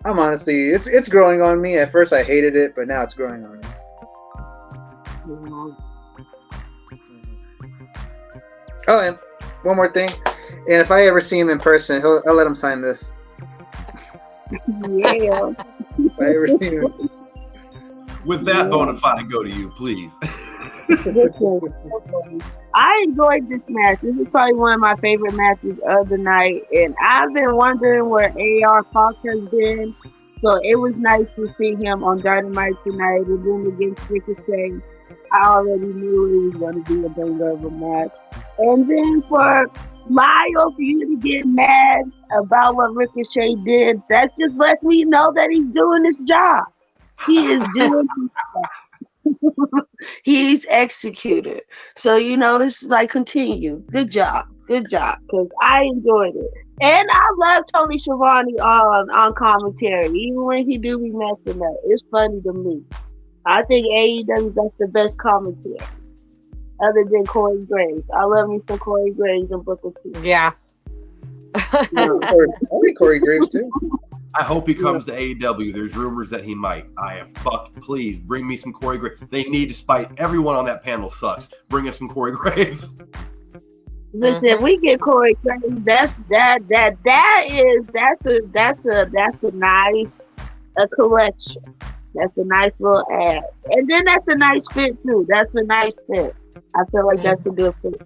I'm honestly, it's growing on me. At first I hated it, but now it's growing on me. Oh, and one more thing. And if I ever see him in person, I'll let him sign this. Yeah. If I ever see him. With that Bonafide, go to you, please. I enjoyed this match. This is probably one of my favorite matches of the night, and I've been wondering where AR Fox has been. So it was nice to see him on Dynamite tonight, and then against Ricochet. I already knew it was going to be a banger of a match. And then for Lyle, for you to get mad about what Ricochet did, that just lets me know that he's doing his job. He is doing his job. He's executed. So, this is like, continue. Good job. Good job. Because I enjoyed it. And I love Tony Schiavone on commentary. Even when he do be messing up. It's funny to me. I think AEW does the best commentary. Other than Corey Graves. I love me some Corey Graves and Booker T. Yeah. I like Corey Graves too. I hope he comes to AEW. There's rumors that he might. Please bring me some Corey Graves. They need to spite. Everyone on that panel sucks. Bring us some Corey Graves. Listen, if we get Corey Graves, that's a nice collection. That's a nice little ad. And then that's a nice fit too. That's a nice fit. I feel like that's a good fit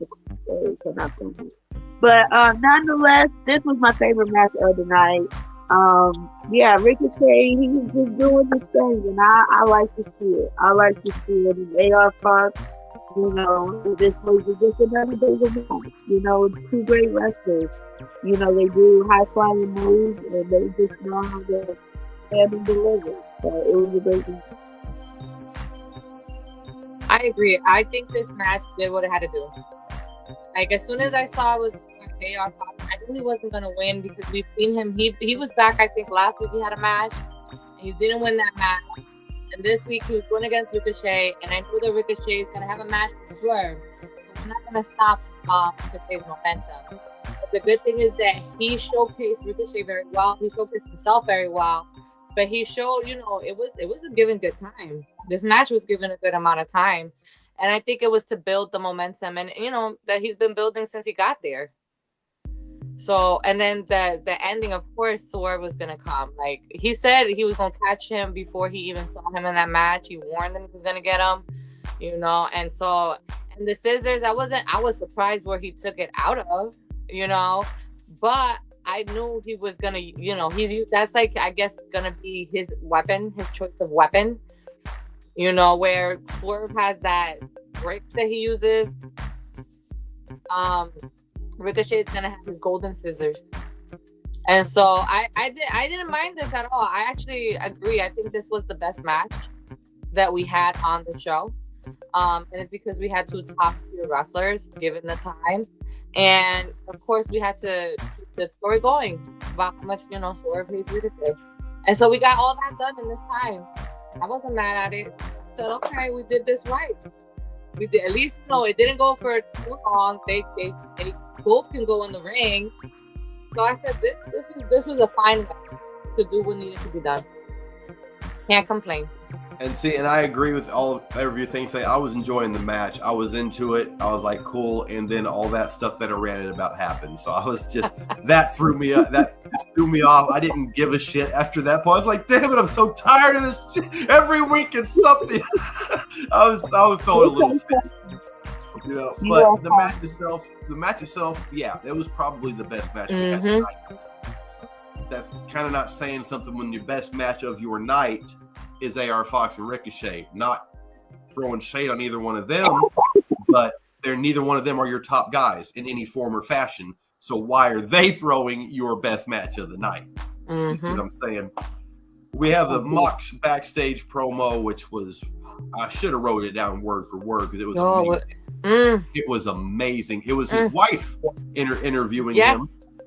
for nothing. But nonetheless, this was my favorite match of the night. Yeah, Ricochet, he was just doing this thing, and I like to see it. I like to see it. And AR Fox, you know, this was just another big event. You know, two great wrestlers. You know, they do high flying moves, and they just know how to stand and deliver. So it was a great match. I agree. I think this match did what it had to do. Like, as soon as I saw it was AR Fox, I knew he wasn't going to win because we've seen him. He was back, I think, last week he had a match. And he didn't win that match. And this week he was going against Ricochet. And I know that Ricochet is going to have a match with Swerve. So we're not going to stop Ricochet's momentum. But the good thing is that he showcased Ricochet very well. He showcased himself very well. But he showed, you know, it was a given good time. This match was given a good amount of time. And I think it was to build the momentum and, you know, that he's been building since he got there. So, and then the ending, of course, Swerve was going to come. Like, he said he was going to catch him before he even saw him in that match. He warned him he was going to get him, you know. And so, and the scissors, I was surprised where he took it out of, you know. But I knew he was going to, you know, that's like, I guess, going to be his weapon, his choice of weapon. You know, where Swerve has that brick that he uses. Ricochet is gonna have his golden scissors. And so I didn't mind this at all. I actually agree. I think this was the best match that we had on the show. And it's because we had two top tier wrestlers given the time. And of course we had to keep the story going about how much, you know, Swerve hates Ricochet. And so we got all that done in this time. I wasn't mad at it. I said, okay, we did this right. We did, at least, you know, it didn't go for too long. They both can go in the ring. So I said, this was a fine match to do what needed to be done. Can't complain. And see, and I agree with every thing you say. I was enjoying the match. I was into it. I was like, cool. And then all that stuff that I ranted about happened. So I was just, that threw me up. That threw me off. I didn't give a shit after that point. I was like, damn it, I'm so tired of this shit. Every week it's something. I was throwing a little fit. You know, but the match itself, yeah, it was probably the best match we had tonight. That's kind of not saying something when your best match of your night is AR Fox and Ricochet. Not throwing shade on either one of them, but neither one of them are your top guys in any form or fashion. So why are they throwing your best match of the night? You see what I'm saying? We have the Mox backstage promo, which was, I should have wrote it down word for word because it was amazing. It was amazing. It was his wife interviewing him.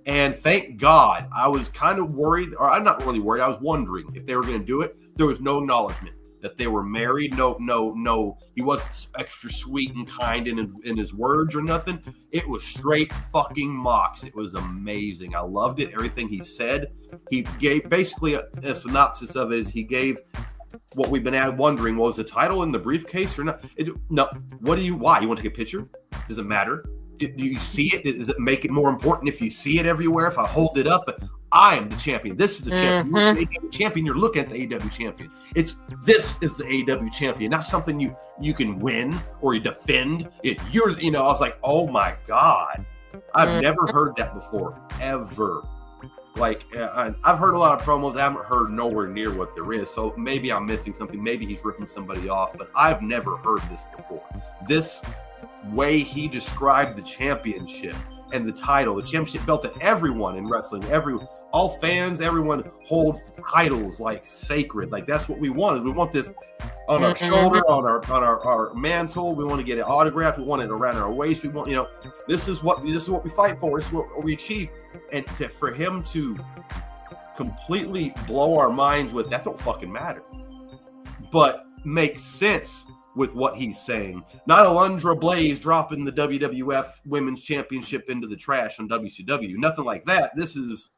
And thank God, I was kind of worried, or I'm not really worried. I was wondering if they were going to do it. There was no acknowledgement that they were married. No. He wasn't extra sweet and kind in his words or nothing. It was straight fucking Mox. It was amazing. I loved it. Everything he said. He gave basically a synopsis of it. Is he gave what we've been wondering, was the title in the briefcase or not? No. Why? You want to take a picture? Does it matter? Do you see it? Does it make it more important if you see it everywhere? If I hold it up, I am the champion. This is the champion. You're the AEW champion. You're looking at the AEW champion. This is the AEW champion, not something you can win or you defend. I was like, oh my God, I've never heard that before, ever. Like, I've heard a lot of promos. I haven't heard nowhere near what there is. So maybe I'm missing something. Maybe he's ripping somebody off, but I've never heard this before. This way he described the championship and the title, the championship belt that everyone in wrestling, all fans, everyone holds the titles like sacred. Like, that's what we want. We want this on our shoulder, on our mantle. We want to get it autographed. We want it around our waist. We want, this is what we fight for. This is what we achieve. And for him to completely blow our minds with that don't fucking matter, but makes sense with what he's saying. Not Alundra Blaze dropping the WWF Women's Championship into the trash on WCW. Nothing like that. This is,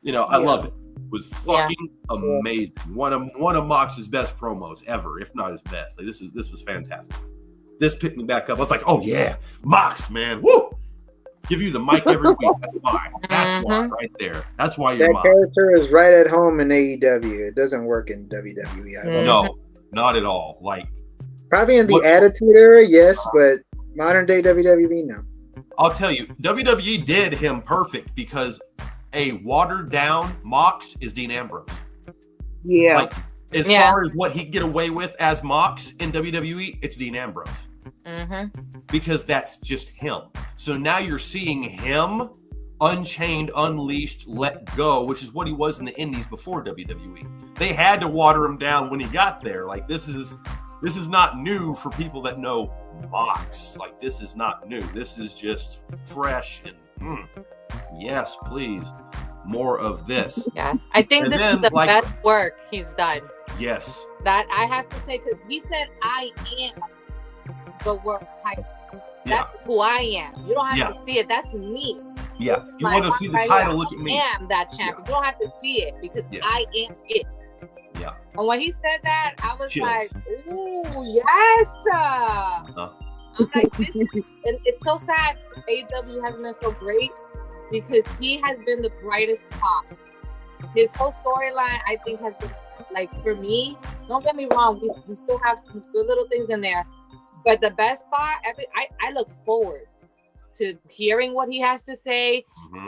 I love it. It was fucking amazing. One of Mox's best promos ever, if not his best. Like, this was fantastic. This picked me back up. I was like, oh yeah, Mox, man. Woo! give you the mic every week. That's why. That's why right there. That's why you're That mom. character is right at home in AEW. It doesn't work in WWE. No, not at all. Like probably in the Attitude Era, yes, but modern day WWE, no. I'll tell you, WWE did him perfect because a watered down Mox is Dean Ambrose. Yeah. Like as far as what he'd get away with as Mox in WWE, it's Dean Ambrose. Because that's just him. So now you're seeing him unchained, unleashed, let go, which is what he was in the Indies before WWE. They had to water him down when he got there. Like this is not new for people that know Mox. Like this is not new. This is just fresh and yes, please, more of this. Yes, I think this is the best work he's done. Yes, that I have to say because he said, "I am the world title." That's who I am. You don't have to see it. That's me. Yeah, you want to see the title? Look at me. I am that champion. You don't have to see it because I am it. Yeah. And when he said that, I was like, "Ooh, yes!" I'm like, this is, and it's so sad. AEW hasn't been so great because he has been the brightest spot. His whole storyline, I think, has been like for me. Don't get me wrong. We still have some good little things in there, but the best spot. I look forward to hearing what he has to say,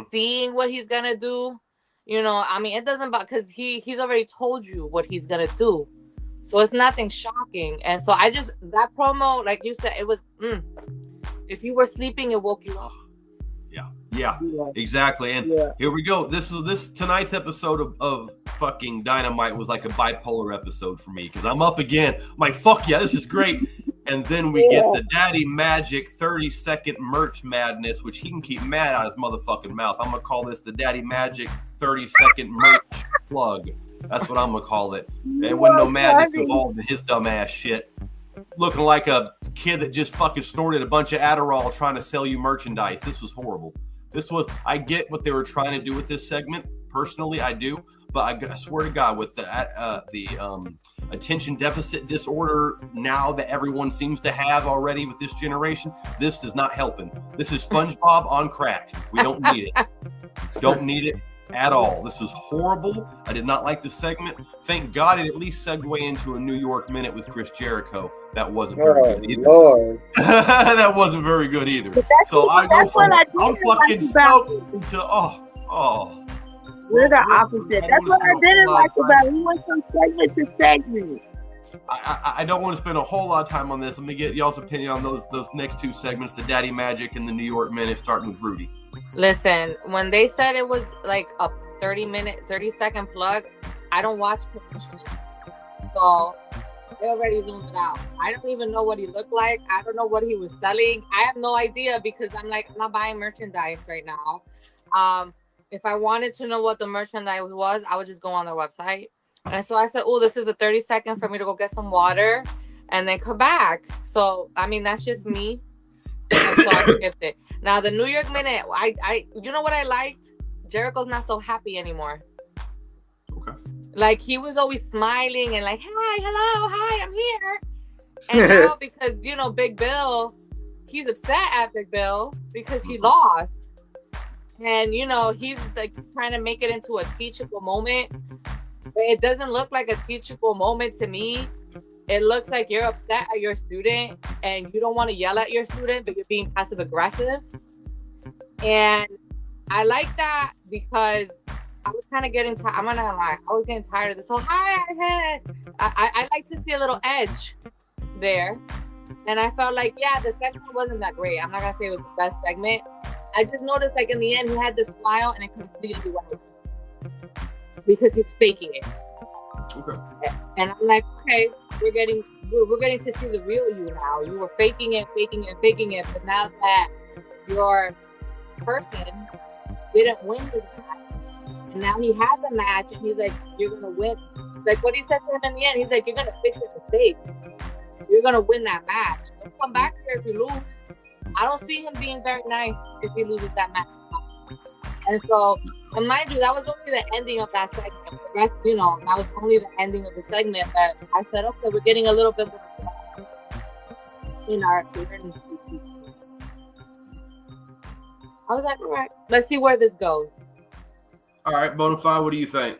seeing what he's gonna do. You know, I mean, it doesn't because he's already told you what he's gonna do, so it's nothing shocking. And so that promo, like you said, it was. If you were sleeping, it woke you up. Yeah, exactly. And here we go. This tonight's episode of fucking Dynamite was like a bipolar episode for me because I'm up again. I'm like, fuck yeah, this is great. And then we get the Daddy Magic 30-second merch madness, which he can keep mad out of his motherfucking mouth. I'm going to call this the Daddy Magic 30-second merch plug. That's what I'm going to call it. There wasn't no madness involved in his dumb ass shit. Looking like a kid that just fucking snorted a bunch of Adderall trying to sell you merchandise. This was horrible. I get what they were trying to do with this segment. Personally, I do. But I swear to God, with the attention deficit disorder now that everyone seems to have already with this generation, this is not helping. This is SpongeBob on crack. We don't need it. Don't need it at all. This was horrible. I did not like the segment. Thank God it at least segued into a New York Minute with Chris Jericho. That wasn't very good either. That wasn't very good either. So I go from I'm fucking stoked to we're the opposite. That's what I didn't like about it. We went from segment to segment. I don't want to spend a whole lot of time on this. Let me get y'all's opinion on those next two segments, the Daddy Magic and the New York Minute, starting with Rudy. Listen, when they said it was like a 30-second plug, I don't watch promotions. So they already ruled it out. I don't even know what he looked like. I don't know what he was selling. I have no idea because I'm not buying merchandise right now. If I wanted to know what the merchandise was, I would just go on their website. And so I said, oh, this is a 30-second for me to go get some water and then come back. So, I mean, that's just me. And so I skipped it. Now, the New York Minute, you know what I liked? Jericho's not so happy anymore. Okay. Like, he was always smiling and like, hi, hello, hi, I'm here. And now because, Big Bill, he's upset at Big Bill because he lost. And, he's like trying to make it into a teachable moment. But it doesn't look like a teachable moment to me. It looks like you're upset at your student and you don't want to yell at your student, but you're being passive aggressive. And I like that because I was kind of getting tired. I'm not gonna lie. I was getting tired of this. So I like to see a little edge there. And I felt like, the segment wasn't that great. I'm not gonna say it was the best segment. I just noticed, like, in the end, he had this smile and it completely went away because he's faking it. Okay. And I'm like, okay, we're getting to see the real you now. You were faking it, but now that your person didn't win his match, and now he has a match, and he's like, you're gonna win. Like what he said to him in the end, he's like, you're gonna fix your mistake. You're gonna win that match. Let's come back here if you lose. I don't see him being very nice if he loses that match. And so, and mind you, that was only the ending of that segment. The rest, that was only the ending of the segment. But I said, okay, we're getting a little bit more in our learning. I was like, all right, let's see where this goes. All right, Bonafide, what do you think?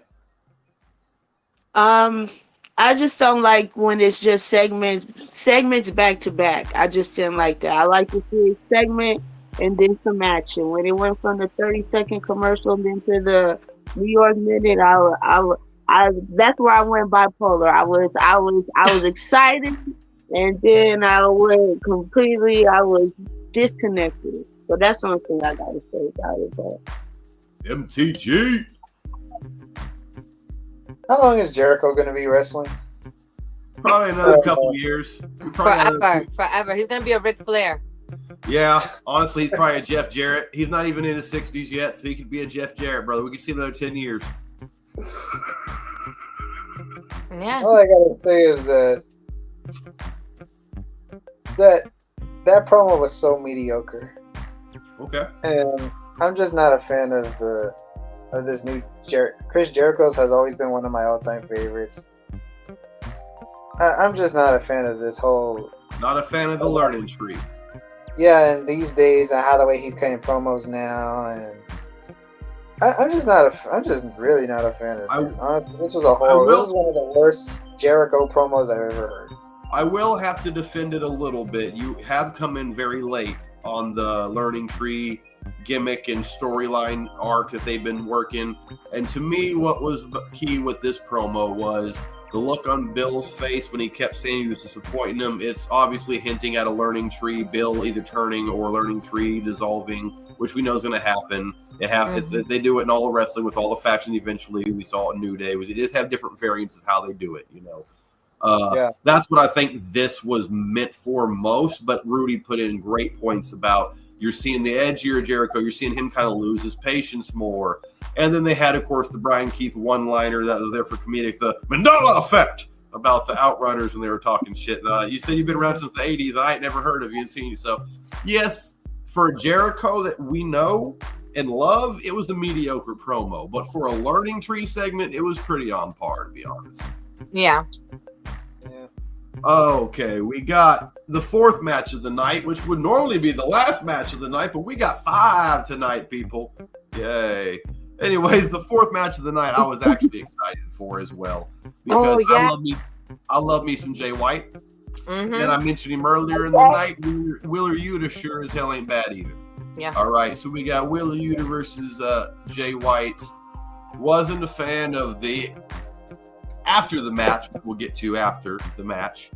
I just don't like when it's just segments back to back. I just didn't like that. I like to see a segment and then some action. When it went from the 30-second commercial and then to the New York Minute, I that's where I went bipolar. I was excited, and then I went completely. I was disconnected. So that's the only thing I gotta say about it. But MTG. How long is Jericho going to be wrestling? Probably another couple years. Forever. He's gonna be a Ric Flair. Yeah, honestly, he's probably a Jeff Jarrett. He's not even in his 60s yet, so he could be a Jeff Jarrett, brother. We could see him another 10 years. Yeah. All I gotta say is that promo was so mediocre, Okay. and I'm just not a fan of this new Chris Jericho's has always been one of my all-time favorites. I'm just not a fan of this whole. Not a fan of the learning tree. Yeah, and these days, and how the way he's cutting promos now, and I'm just really not a fan of it. Honestly, this was one of the worst Jericho promos I've ever heard. I will have to defend it a little bit. You have come in very late on the learning tree gimmick and storyline arc that they've been working. And to me, what was key with this promo was the look on Bill's face when he kept saying he was disappointing him. It's obviously hinting at a learning tree, Bill either turning or learning tree dissolving, which we know is going to happen. It happens. They do it in all the wrestling with all the factions. Eventually, we saw it in New Day. They just have different variants of how they do it. That's what I think this was meant for most. But Rudy put in great points about you're seeing the edgier Jericho. You're seeing him kind of lose his patience more. And then they had, of course, the Brian Keith one-liner that was there for comedic, the Mandela effect about the Outrunners when they were talking shit. You said you've been around since the 80s. I ain't never heard of you and seen you. So, yes, for Jericho that we know and love, it was a mediocre promo. But for a learning tree segment, it was pretty on par, to be honest. Yeah. Okay, we got the fourth match of the night, which would normally be the last match of the night, but we got 5 tonight, people. Yay. Anyways, the fourth match of the night I was actually excited for as well. Because I love me some Jay White. And I mentioned him earlier in the night. Wheeler Yuta sure as hell ain't bad either. Yeah. All right, so we got Wheeler Yuta versus Jay White. Wasn't a fan of the after the match, which we'll get to after the match.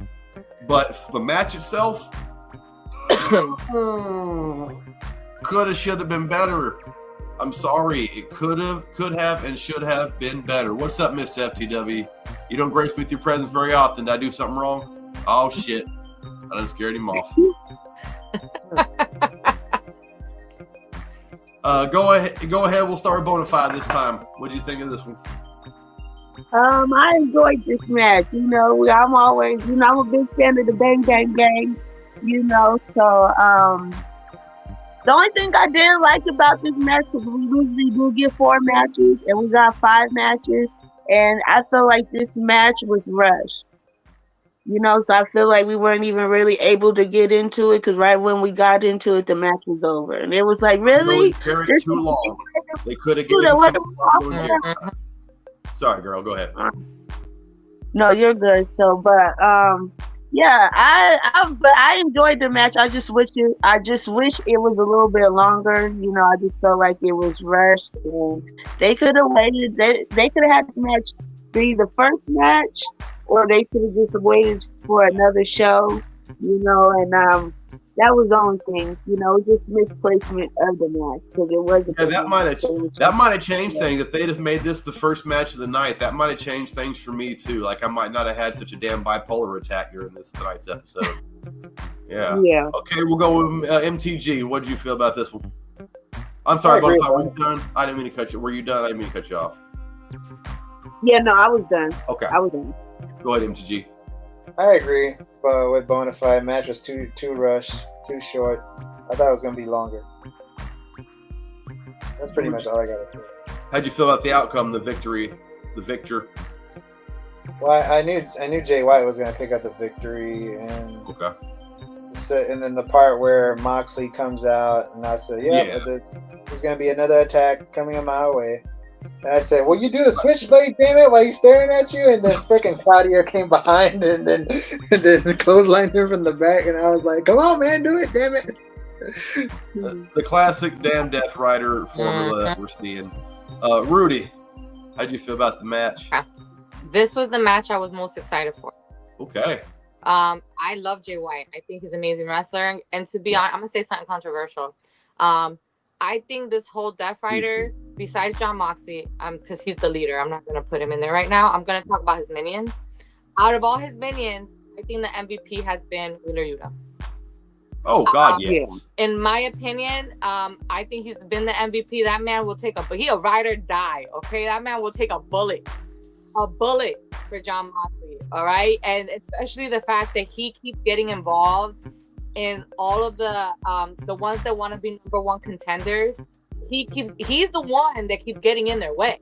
But the match itself could have, should have been better. I'm sorry. It could have, and should have been better. What's up, Mr. FTW? You don't grace me with your presence very often. Did I do something wrong? Oh, shit. I done scared him off. Go ahead. We'll start with Bonafide this time. What do you think of this one? I enjoyed this match. I'm always, I'm a big fan of the Bang Bang Gang. So the only thing I didn't like about this match, because we usually do get 4 matches, and we got 5 matches, and I feel like this match was rushed. So I feel like we weren't even really able to get into it, because right when we got into it, the match was over. And it was like, really? Very too long. They could have given some. Sorry, girl. Go ahead. No, you're good. So, but yeah, I enjoyed the match. I just wish it was a little bit longer. I just felt like it was rushed, and they could have waited. They could have had this match be the first match, or they could have just waited for another show. And that was the only thing. Just misplacement of the match, because it wasn't. Yeah, that might have changed things. If they just made this the first match of the night, that might have changed things for me too. Like I might not have had such a damn bipolar attack during this tonight's episode. Yeah. Yeah. Okay, we'll go with MTG. What did you feel about this one? I'm sorry, Bonafide. Were you done? I didn't mean to cut you. Were you done? I didn't mean to cut you off. Yeah, no, I was done. Okay. I was done. Go ahead, MTG. I agree, but with Bonafide, match was too rushed, too short. I thought it was gonna be longer. That's pretty much all I gotta say. How'd you feel about the outcome, the victory, the victor? Well, I knew Jay White was gonna pick up the victory, and okay. and then the part where Moxley comes out, and I said, Yeah. there's gonna be another attack coming on my way. And I said, "Will you do the switchblade, damn it?" While he's staring at you, and then freaking Claudio came behind and then clotheslined him from the back, and I was like, "Come on, man, do it, damn it!" The classic damn Death Rider formula that we're seeing. Rudy, how'd you feel about the match? This was the match I was most excited for. Okay. I love Jay White. I think he's an amazing wrestler. And to be honest, I'm gonna say something controversial. I think this whole Death Rider, besides John Moxley, because he's the leader, I'm not gonna put him in there right now. I'm gonna talk about his minions. Out of all his minions, I think the MVP has been Wheeler Yuta. Oh God, yes. In my opinion, I think he's been the MVP. That man will take he a ride or die. Okay, that man will take a bullet for John Moxley. All right, and especially the fact that he keeps getting involved in all of the ones that want to be number one contenders. He's the one that keeps getting in their way.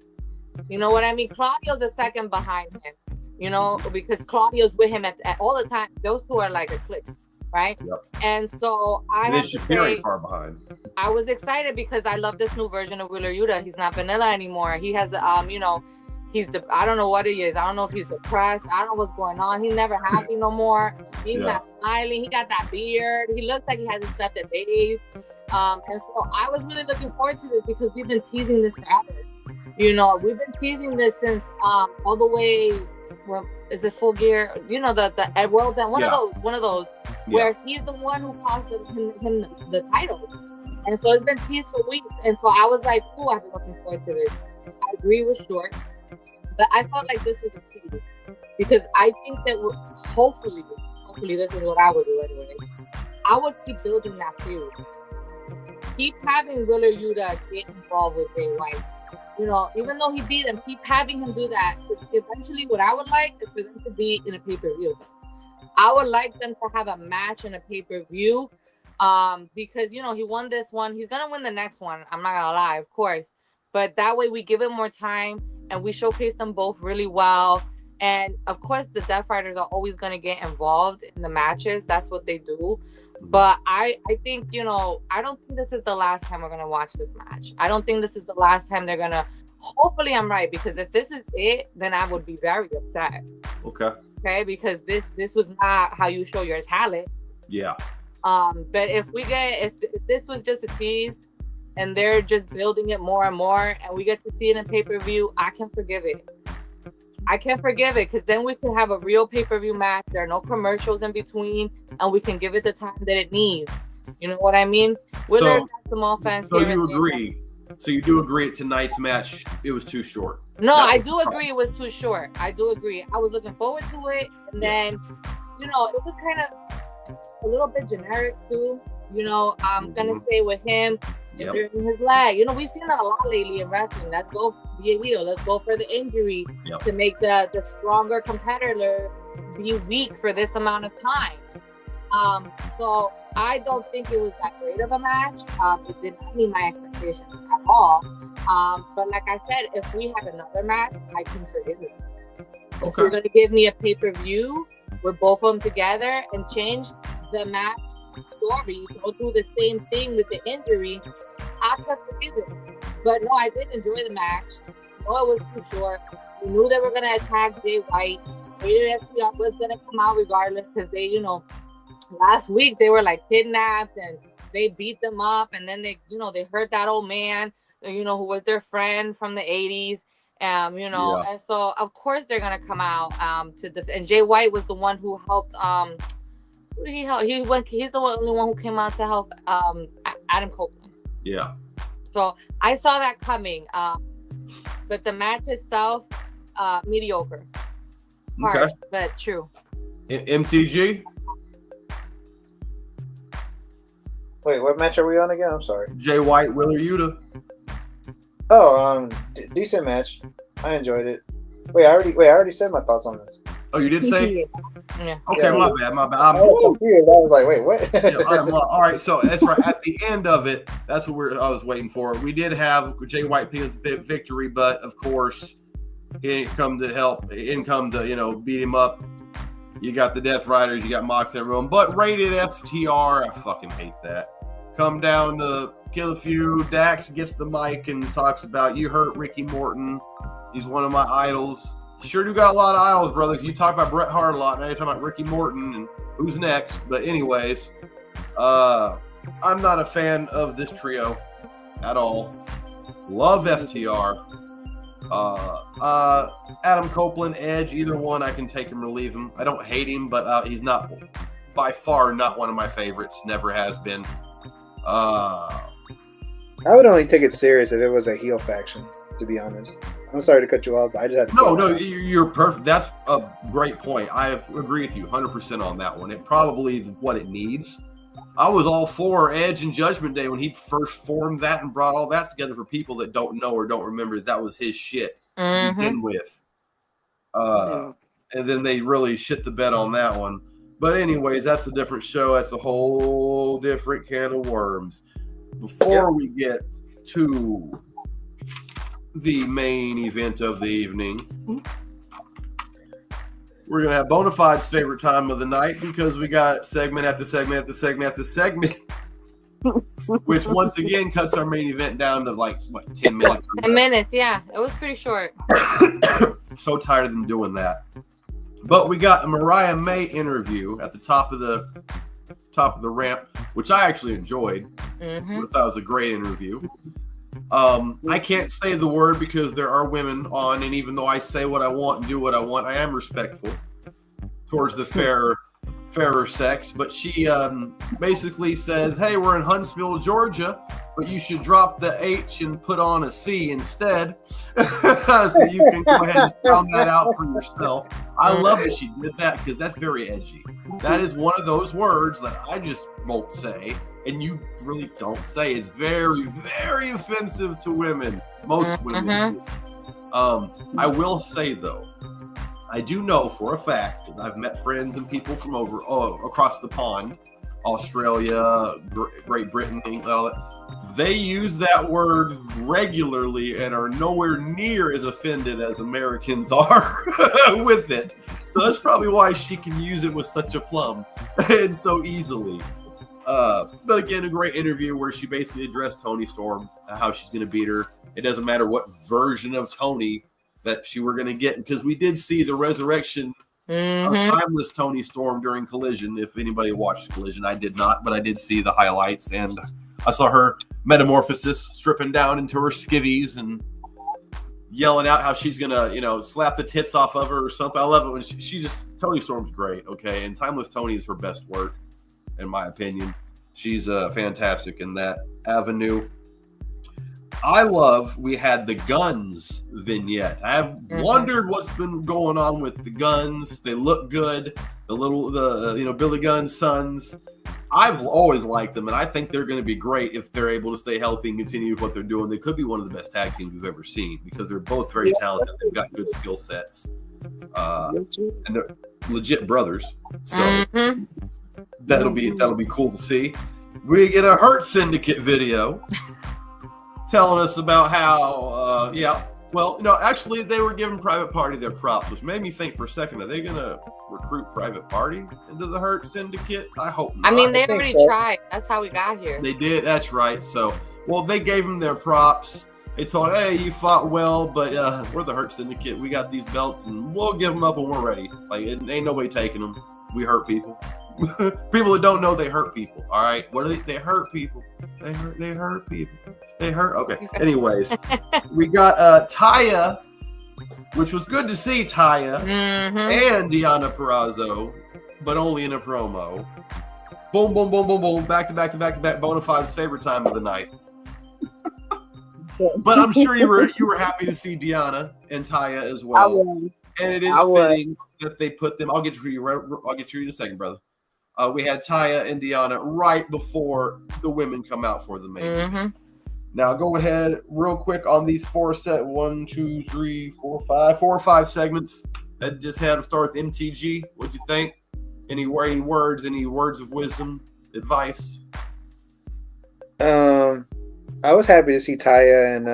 You know what I mean? Claudio's a second behind him. You know, because Claudio's with him at all the time. Those two are like a clique. Right? Yep. And so I have to say, far behind. I was excited because I love this new version of Wheeler Yuta. He's not vanilla anymore. He has I don't know what he is. I don't know if he's depressed. I don't know what's going on. He's never happy no more. He's not smiling. He got that beard. He looks like he hasn't slept in days. And so I was really looking forward to this because we've been teasing this forever. You know, we've been teasing this since all the way from, is it Full Gear? You know, the Ed World, one of those where he's the one who cost him the title. And so it's been teased for weeks. And so I was like, oh, I've been looking forward to this. I agree with Short, but I felt like this was a tease because I think that hopefully this is what I would do anyway. I would keep building that feud. Keep having Wheeler Yuta get involved with Jay White. You know, even though he beat him, keep having him do that. Because eventually what I would like is for them to be in a pay-per-view. I would like them to have a match in a pay-per-view because, you know, he won this one. He's going to win the next one. I'm not going to lie, of course. But that way we give him more time and we showcase them both really well. And, of course, the Death Riders are always going to get involved in the matches. That's what they do. But I think, you know, I don't think this is the last time we're going to watch this match. I don't think this is the last time they're going to. Hopefully I'm right, because if this is it, then I would be very upset. Okay, because this was not how you show your talent. Yeah. But if this was just a tease and they're just building it more and more and we get to see it in pay-per-view, I can forgive it. I can't forgive it because then we can have a real pay-per-view match. There are no commercials in between, and we can give it the time that it needs. You know what I mean? Willard had some offense. So you agree? So you do agree tonight's match, it was too short? No, I do agree it was too short. I do agree. I was looking forward to it, and then, you know, it was kind of a little bit generic too. You know, I'm gonna say with him. In his leg. You know, we've seen that a lot lately in wrestling. Let's go be a wheel. Let's go for the injury to make the stronger competitor be weak for this amount of time. So I don't think it was that great of a match. It did not meet my expectations at all. But like I said, if we have another match, I can forgive it. If you're going to give me a pay-per-view with both of them together and change the match story, go through the same thing with the injury, I could forgive it. But no, I did enjoy the match. No, it was too short. We knew they were going to attack Jay White. Rated FTR was going to come out regardless because they, you know, last week they were like kidnapped and they beat them up, and then they, you know, they hurt that old man, you know, who was their friend from the 80s. You know, and so of course they're gonna come out to defend. And Jay White was the one who helped. Who did he help? He's the only one who came out to help Adam Copeland. Yeah. So I saw that coming. But the match itself, mediocre. Hard, but true. MTG. Wait, what match are we on again? I'm sorry. Jay White, Wheeler Yuta. Oh, decent match. I enjoyed it. Wait, I already said my thoughts on this. Oh, you did say? Yeah. Okay, my bad. I was confused. I was like, wait, what? All right, so that's right. At the end of it, that's what I was waiting for. We did have Jay White victory, but of course, he didn't come to help. He didn't come to, you know, beat him up. You got the Death Riders, you got Mox and everyone, but rated FTR, I fucking hate that. Come down to Kill a Few, Dax gets the mic and talks about, you hurt Ricky Morton. He's one of my idols. You sure do got a lot of idols, brother. You talk about Bret Hart a lot, now you're talking about Ricky Morton and who's next. But anyways, I'm not a fan of this trio at all. Love FTR. Adam Copeland, Edge, either one, I can take him or leave him. I don't hate him, but he's not, by far, not one of my favorites. Never has been. I would only take it serious if it was a heel faction, to be honest. I'm sorry to cut you off, but I just had to. No, you're perfect. That's a great point. I agree with you 100% on that one. It probably is what it needs. I was all for Edge and Judgment Day when he first formed that and brought all that together for people that don't know or don't remember that was his shit to begin with. And then they really shit the bed on that one. But anyways, that's a different show. That's a whole different can of worms. Before we get to the main event of the evening, we're going to have Bonafide's favorite time of the night because we got segment after segment after segment after segment, which once again cuts our main event down to like, what, 10 minutes? 10 minutes, yeah. It was pretty short. So tired of them doing that. But we got a Mariah May interview at the top of the ramp, which I actually enjoyed. I thought it was a great interview. I can't say the word because there are women on, and even though I say what I want and do what I want, I am respectful towards the fairer sex. But she basically says, hey, we're in Huntsville, Georgia, but you should drop the H and put on a C instead. So you can go ahead and sound that out for yourself. I love that she did that because that's very edgy. That is one of those words that I just won't say, and you really don't say. It's very, very offensive to women. Most women. I will say, though, I do know for a fact that I've met friends and people from across the pond, Australia, Great Britain, England, all that. They use that word regularly and are nowhere near as offended as Americans are with it. So that's probably why she can use it with such a plum and so easily. But again, a great interview where she basically addressed Toni Storm, how she's going to beat her. It doesn't matter what version of Toni that she were going to get, because we did see the resurrection of timeless Toni Storm during Collision. If anybody watched Collision, I did not, but I did see the highlights, and I saw her metamorphosis, stripping down into her skivvies and yelling out how she's going to, slap the tits off of her or something. I love it when she just, Toni Storm's great, okay? And Timeless Toni is her best work, in my opinion. She's fantastic in that avenue. I love we had the Guns vignette. I've wondered what's been going on with the Guns. They look good. The Billy Gunn's sons. I've always liked them, and I think they're going to be great if they're able to stay healthy and continue what they're doing. They could be one of the best tag teams we've ever seen because they're both very talented. They've got good skill sets, and they're legit brothers. So that'll be cool to see. We get a Hurt Syndicate video telling us about how, actually they were giving Private Party their props, which made me think for a second, are they going to recruit Private Party into the Hurt Syndicate? I hope not. I mean, they already tried. That's how we got here. They did. That's right. So, they gave them their props. They told, hey, you fought well, but we're the Hurt Syndicate. We got these belts, and we'll give them up when we're ready. Like, it ain't nobody taking them. We hurt people. People that don't know, they hurt people. All right, what are they? They hurt people. They hurt people. They hurt. Okay. Anyways, we got Taya, which was good to see Taya and Deonna Purrazzo, but only in a promo. Boom, boom, boom, boom, boom, back to back to back to back. Bonafide's favorite time of the night. But I'm sure you were happy to see Deonna and Taya as well. And it is fitting that they put them. I'll get you in a second, brother. We had Taya and Deonna right before the women come out for the main event. Now go ahead real quick on these 4 or 5 segments that just had to start with MTG. What'd you think? Any words of wisdom, advice? I was happy to see Taya and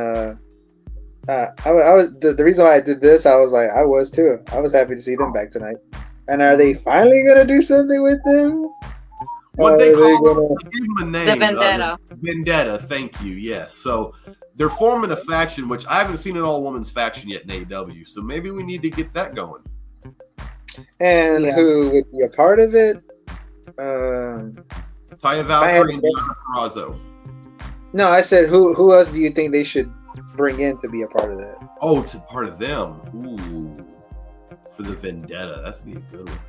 I was the reason why I did this. I was like, I was too. I was happy to see them back tonight. And are they finally gonna do something with them? What they Are they call gonna- them? Give them a name. The Vendetta. Vendetta. Thank you. Yes. So they're forming a faction, which I haven't seen an all-women's faction yet in AEW. So maybe we need to get that going. And who would be a part of it? Taya Valkyrie and Deonna Purrazzo. No, I said who else do you think they should bring in to be a part of that? Oh, to part of them. Ooh. For the Vendetta. That's be a good one.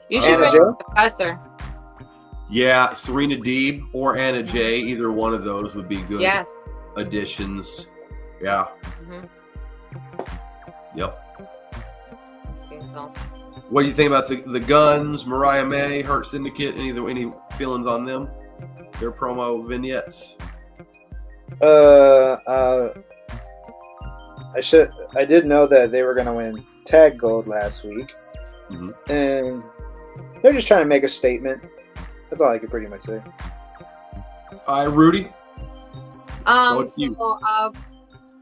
You should bring Joe? a professor. Yeah, Serena Deeb or Anna Jay. Either one of those would be good Yes. additions. Yeah. Mm-hmm. Yep. So. What do you think about the Guns, Mariah May, Hurt Syndicate? Any feelings on them? Their promo vignettes? I did know that they were gonna win tag gold last week, and they're just trying to make a statement. That's all I can pretty much say. All right, Rudy.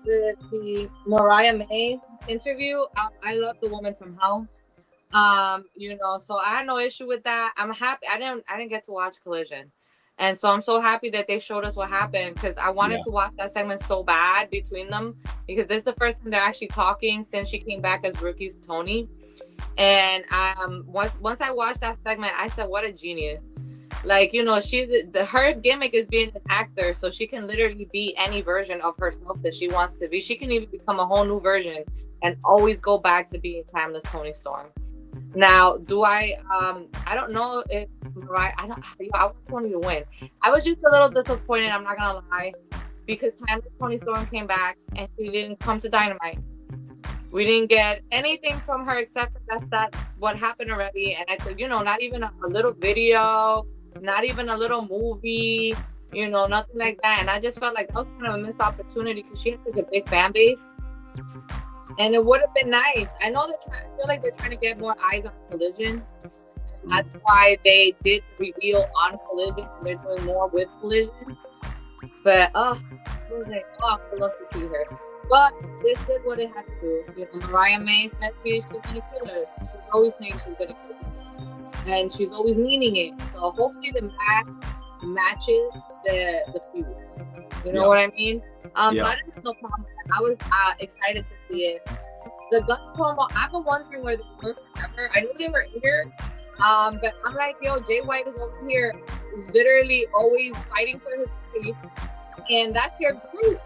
The Mariah May interview, I love the woman from Hell. So I had no issue with that. I'm happy. I didn't get to watch Collision, and so I'm so happy that they showed us what happened because I wanted to watch that segment so bad between them because this is the first time they're actually talking since she came back as Rookie Tony. And once I watched that segment, I said, "What a genius!" Like, her gimmick is being an actor, so she can literally be any version of herself that she wants to be. She can even become a whole new version and always go back to being timeless Tony Storm. Now, I don't know if Mariah, I want Tony to win. I was just a little disappointed, I'm not gonna lie, because timeless Tony Storm came back and she didn't come to Dynamite. We didn't get anything from her except for that's what happened already. And I said, not even a little video, not even a little movie, nothing like that. And I just felt like that was kind of a missed opportunity because she has such a big fan base. And it would have been nice. I feel like they're trying to get more eyes on Collision. And that's why they did reveal on Collision. And they're doing more with Collision. But, I would love to see her. But this is what it has to do. Mariah May said she's going to kill her. She's always saying she's going to kill her. And she's always meaning it. So hopefully the match matches the feud. You know what I mean? So I didn't have no problem with that. I was excited to see it. The Gun promo, I've been wondering where they were forever. I knew they were here. But I'm like, Jay White is over here literally always fighting for his faith. And that's your group.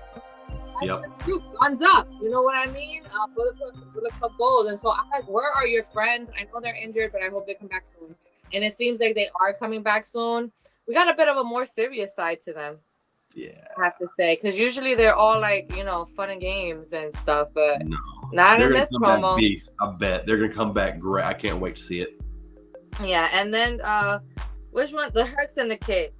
Group runs up, you know what I mean? Bullet Club Gold. And so I'm like, where are your friends? I know they're injured, but I hope they come back soon. And it seems like they are coming back soon. We got a bit of a more serious side to them. Yeah, I have to say, because usually they're all like, fun and games and stuff, but not in this promo. Beast, I bet they're gonna come back great. I can't wait to see it. Yeah, and then which one? The Hurt Syndicate.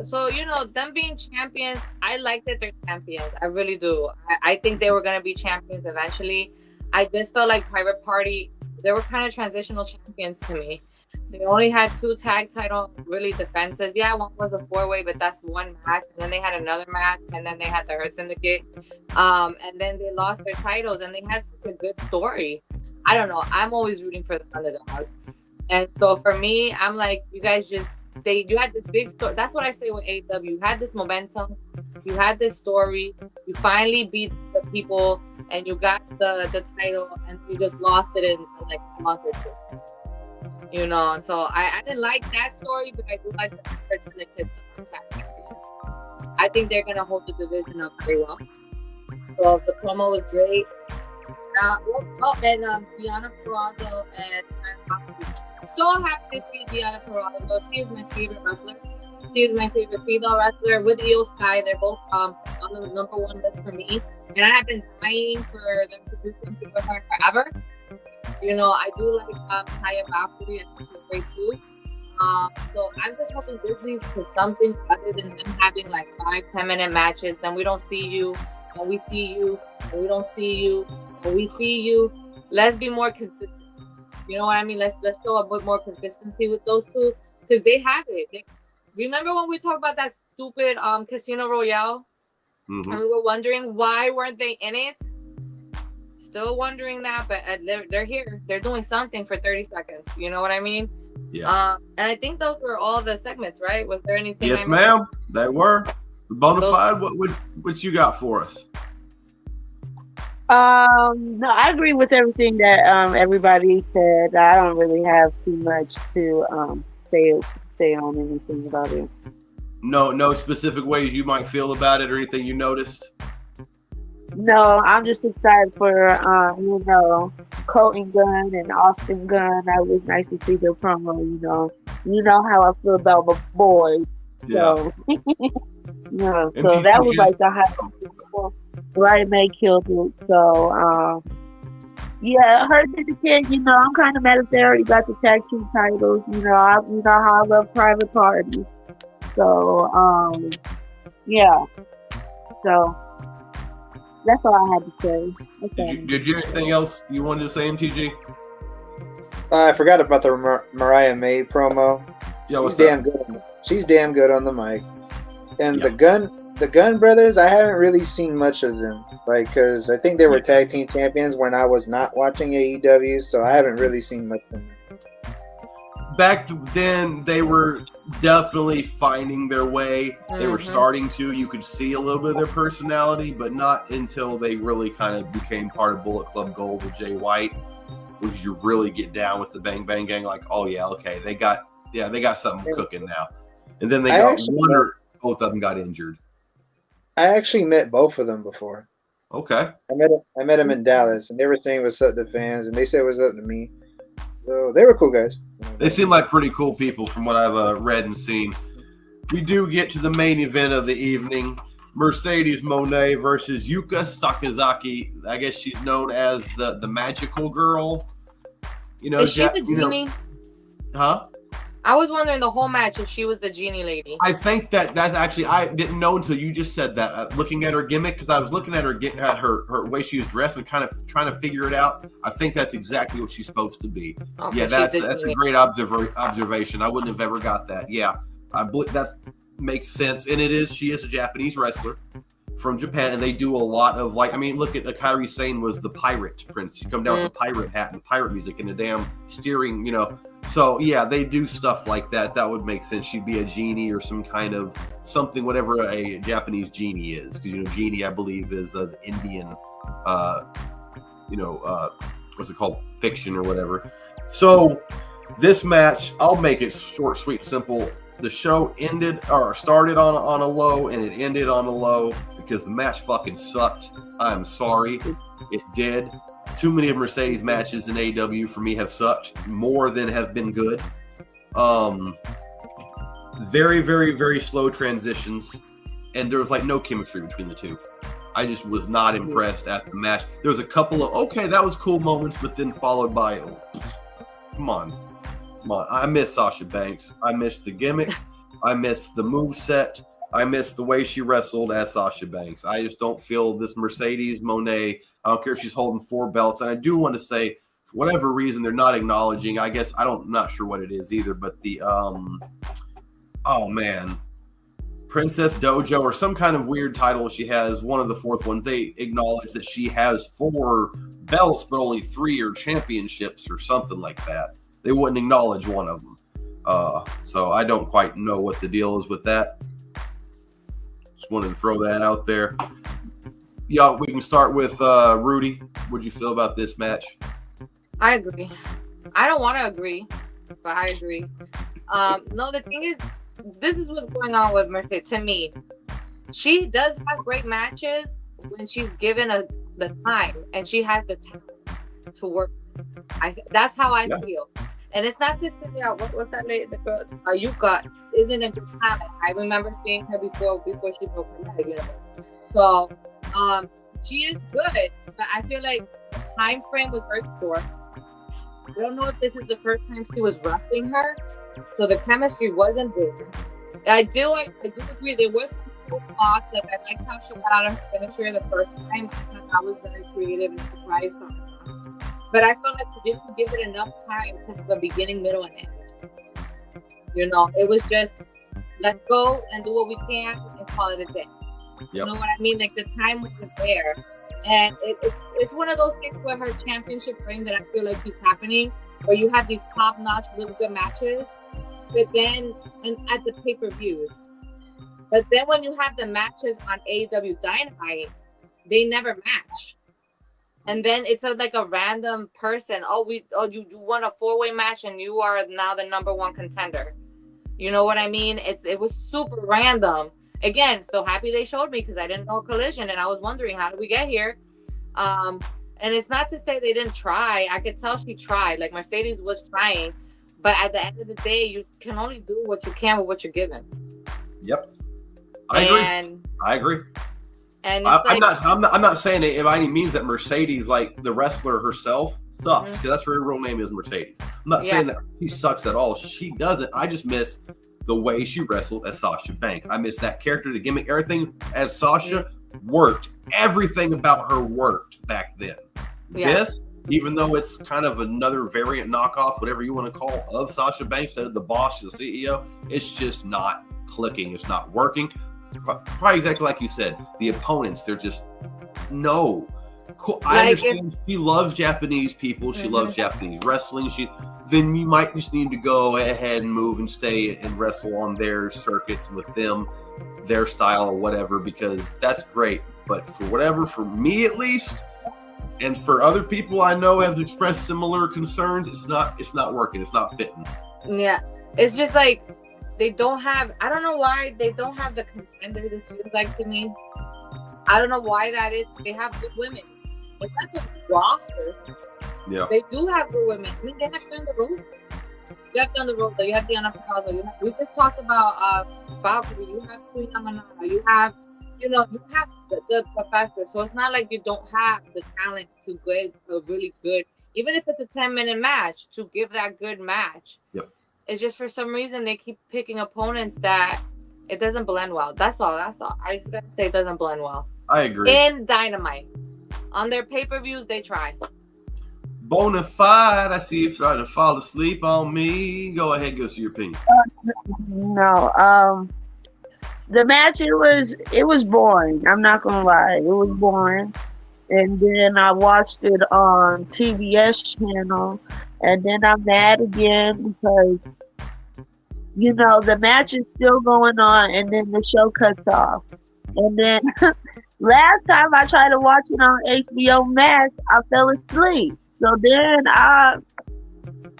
So them being champions, I like that they're champions. I really do. I think they were gonna be champions eventually. I just felt like Private Party, they were kind of transitional champions to me. They only had 2 tag title really defenses. Yeah, one was a 4-way, but that's one match. And then they had another match, and then they had the Hurt Syndicate. And then they lost their titles, and they had such a good story. I don't know. I'm always rooting for the underdog. And so for me, I'm like, you guys you had this big story. That's what I say with AEW. You had this momentum. You had this story. You finally beat the people, and you got the title, and you just lost it in like a month or 2. So I didn't like that story, but I do like the person that kids. I think they're gonna hold the division up very well. So the promo was great. And Deonna Purrazzo and so happy to see Deonna Purrazzo. She's my favorite wrestler. She's my favorite female wrestler with Io Sky. They're both on the number 1 list for me, and I have been dying for them to do something with her forever. I do like Taya Valkyrie. I think she's great too. So I'm just hoping this leads to something other than them having like 5-10 minute matches. Then we don't see you, and we see you, and we don't see you, and we see you. Let's be more consistent. You know what I mean? Let's show a bit more consistency with those two because they have it. Remember when we talked about that stupid Casino Royale? Mm-hmm. And we were wondering why weren't they in it? still wondering that, but they're here. They're doing something for 30 seconds. You know what I mean? Yeah. And I think those were all the segments, right? Was there anything? Yes, ma'am. They were. Bonafide, what you got for us? No, I agree with everything that everybody said. I don't really have too much to say on anything about it. No specific ways you might feel about it or anything you noticed? No, I'm just excited for Colton Gunn and Austin Gunn. That was nice to see their promo. You know how I feel about my boys. Yeah. So, so that was like the highlight. Right, May killed it. So, yeah, her and the kid. I'm kind of mad if they already got the tag team titles. You know how I love Private Party. So, yeah. So that's all I had to say. Okay. Did you anything else you wanted to say, MTG? I forgot about the Mariah May promo. Yeah, what's She's up? damn good. She's damn good on the mic. And the Gunn brothers, I haven't really seen much of them. Because I think they were tag team champions when I was not watching AEW, so I haven't really seen much of them. Back then, they were definitely finding their way. They were starting to. You could see a little bit of their personality, but not until they really kind of became part of Bullet Club Gold with Jay White, which you really get down with the Bang Bang Gang. Like, oh yeah, okay, they got something cooking now. And then they got one or both of them got injured. I actually met both of them before. Okay. I met them in Dallas, and they were saying what's up to fans, and they said what's up to me. So they were cool guys. They seem like pretty cool people from what I've read and seen. We do get to the main event of the evening. Mercedes Moné versus Yuka Sakazaki. I guess she's known as the magical girl. Is she the genie? Huh? I was wondering the whole match if she was the genie lady. I think that's actually, I didn't know until you just said that. Looking at her gimmick, because I was looking at her way she was dressed and kind of trying to figure it out. I think that's exactly what she's supposed to be. Okay, yeah, that's a great observation. I wouldn't have ever got that. Yeah, that makes sense. And she is a Japanese wrestler from Japan, and they do a lot of look at Kairi Sane was the pirate prince. You come down with a pirate hat and pirate music and a damn steering, So yeah, they do stuff like that. That would make sense. She'd be a genie or some kind of something, whatever a Japanese genie is, because genie I believe is an Indian, what's it called, fiction or whatever. So this match, I'll make it short, sweet, simple. The show started on a low and it ended on a low because the match fucking sucked. I'm sorry, it did. Too many of Mercedes matches in AEW for me have sucked more than have been good. Very, very, very slow transitions, and there was no chemistry between the two. I just was not impressed at the match. There was a couple of that was cool moments, but then followed by come on. I miss Sasha Banks. I miss the gimmick. I miss the moveset. I miss the way she wrestled as Sasha Banks. I just don't feel this Mercedes Moné. I don't care if she's holding 4 belts. And I do want to say, for whatever reason, they're not acknowledging. I guess I'm not sure what it is either, but the Princess Dojo or some kind of weird title she has. One of the 4th ones. They acknowledge that she has 4 belts, but only 3 are championships or something like that. They wouldn't acknowledge one of them. So I don't quite know what the deal is with that. Just wanted to throw that out there. Yeah, we can start with Rudy. What'd you feel about this match? I agree. I don't want to agree, but I agree. No, the thing is, this is what's going on with Mercedes. To me, she does have great matches when she's given the time and she has the time to work. That's how I feel. And it's not to say what's that lady, the girl, Yuka isn't a good talent. I remember seeing her before she broke her leg. So she is good, but I feel like the time frame was very short. I don't know if this is the first time she was wrestling her, so the chemistry wasn't there. I do agree there was some cool spots. Like I liked how she got out of her finisher the first time. I thought that was very creative and surprised. But I felt like she didn't give it enough time to the beginning, middle, and end. It was just let's go and do what we can and call it a day. Yep. You know what I mean? Like the time wasn't there. And it's one of those things where her championship reign that I feel like keeps happening, where you have these top-notch, really good matches, but then and at the pay-per-views. But then when you have the matches on AEW Dynamite, they never match. And then it's like a random person. You won a 4-way match and you are now the number 1 contender. You know what I mean? It was super random. Again, so happy they showed me because I didn't know Collision and I was wondering how did we get here. And it's not to say they didn't try. I could tell she tried. Like Mercedes was trying, but at the end of the day, you can only do what you can with what you're given. Yep, I agree. And I'm not saying it by any means that Mercedes, like the wrestler herself, sucks because that's her real name is Mercedes. I'm not saying that she sucks at all. She doesn't. I just miss the way she wrestled as Sasha Banks. I miss that character, the gimmick, everything as Sasha worked. Everything about her worked back then. Yeah. This, even though it's kind of another variant knockoff, whatever you want to call, of Sasha Banks, instead of the boss, the CEO, it's just not clicking. It's not working. Probably exactly like you said. The opponents, they're just no. Cool. I understand she loves Japanese people. She loves Japanese wrestling. Then you might just need to go ahead and move and stay and wrestle on their circuits with them, their style or whatever, because that's great. But for me at least, and for other people I know have expressed similar concerns, it's not working. It's not fitting. Yeah. It's just like they don't have, I don't know why they don't have the contenders, it feels like to me. I don't know why that is. They have good women. It's not the roster. Yeah. They do have good women. I mean, they have done the roster. You have done the roster. You have Diana Purrazzo. We just talked about Valkyrie. You have Queen Amanada. You have the professor. So it's not like you don't have the talent to get a really good, even if it's a 10-minute match, to give that good match. Yep. It's just for some reason they keep picking opponents that it doesn't blend well. That's all. I just gotta say it doesn't blend well. I agree. In Dynamite. On their pay-per-views, they try. Bonafide, I see you starting to fall asleep on me. Go ahead, go see your opinion. No, the match it was boring. I'm not gonna lie, it was boring. And then I watched it on TBS channel, and then I'm mad again because the match is still going on, and then the show cuts off. And then last time I tried to watch it on HBO Max, I fell asleep. So then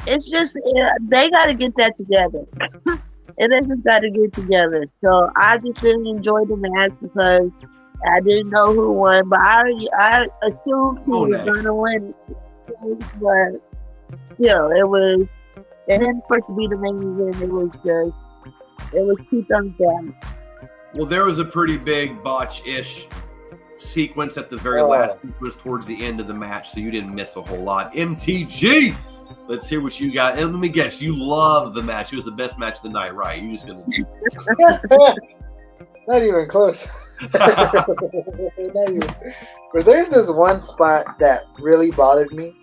it's just, they got to get that together. And they just got to get together. So I just didn't enjoy the match because I didn't know who won. But I assumed who was going to win. But still, it didn't supposed to be the main event. It was 2 thumbs down. Well, there was a pretty big botch-ish sequence at the very last sequence towards the end of the match, so you didn't miss a whole lot. MTG, let's hear what you got. And let me guess, you loved the match. It was the best match of the night, right? You're just going to... Not even close. Not even. But there's this one spot that really bothered me.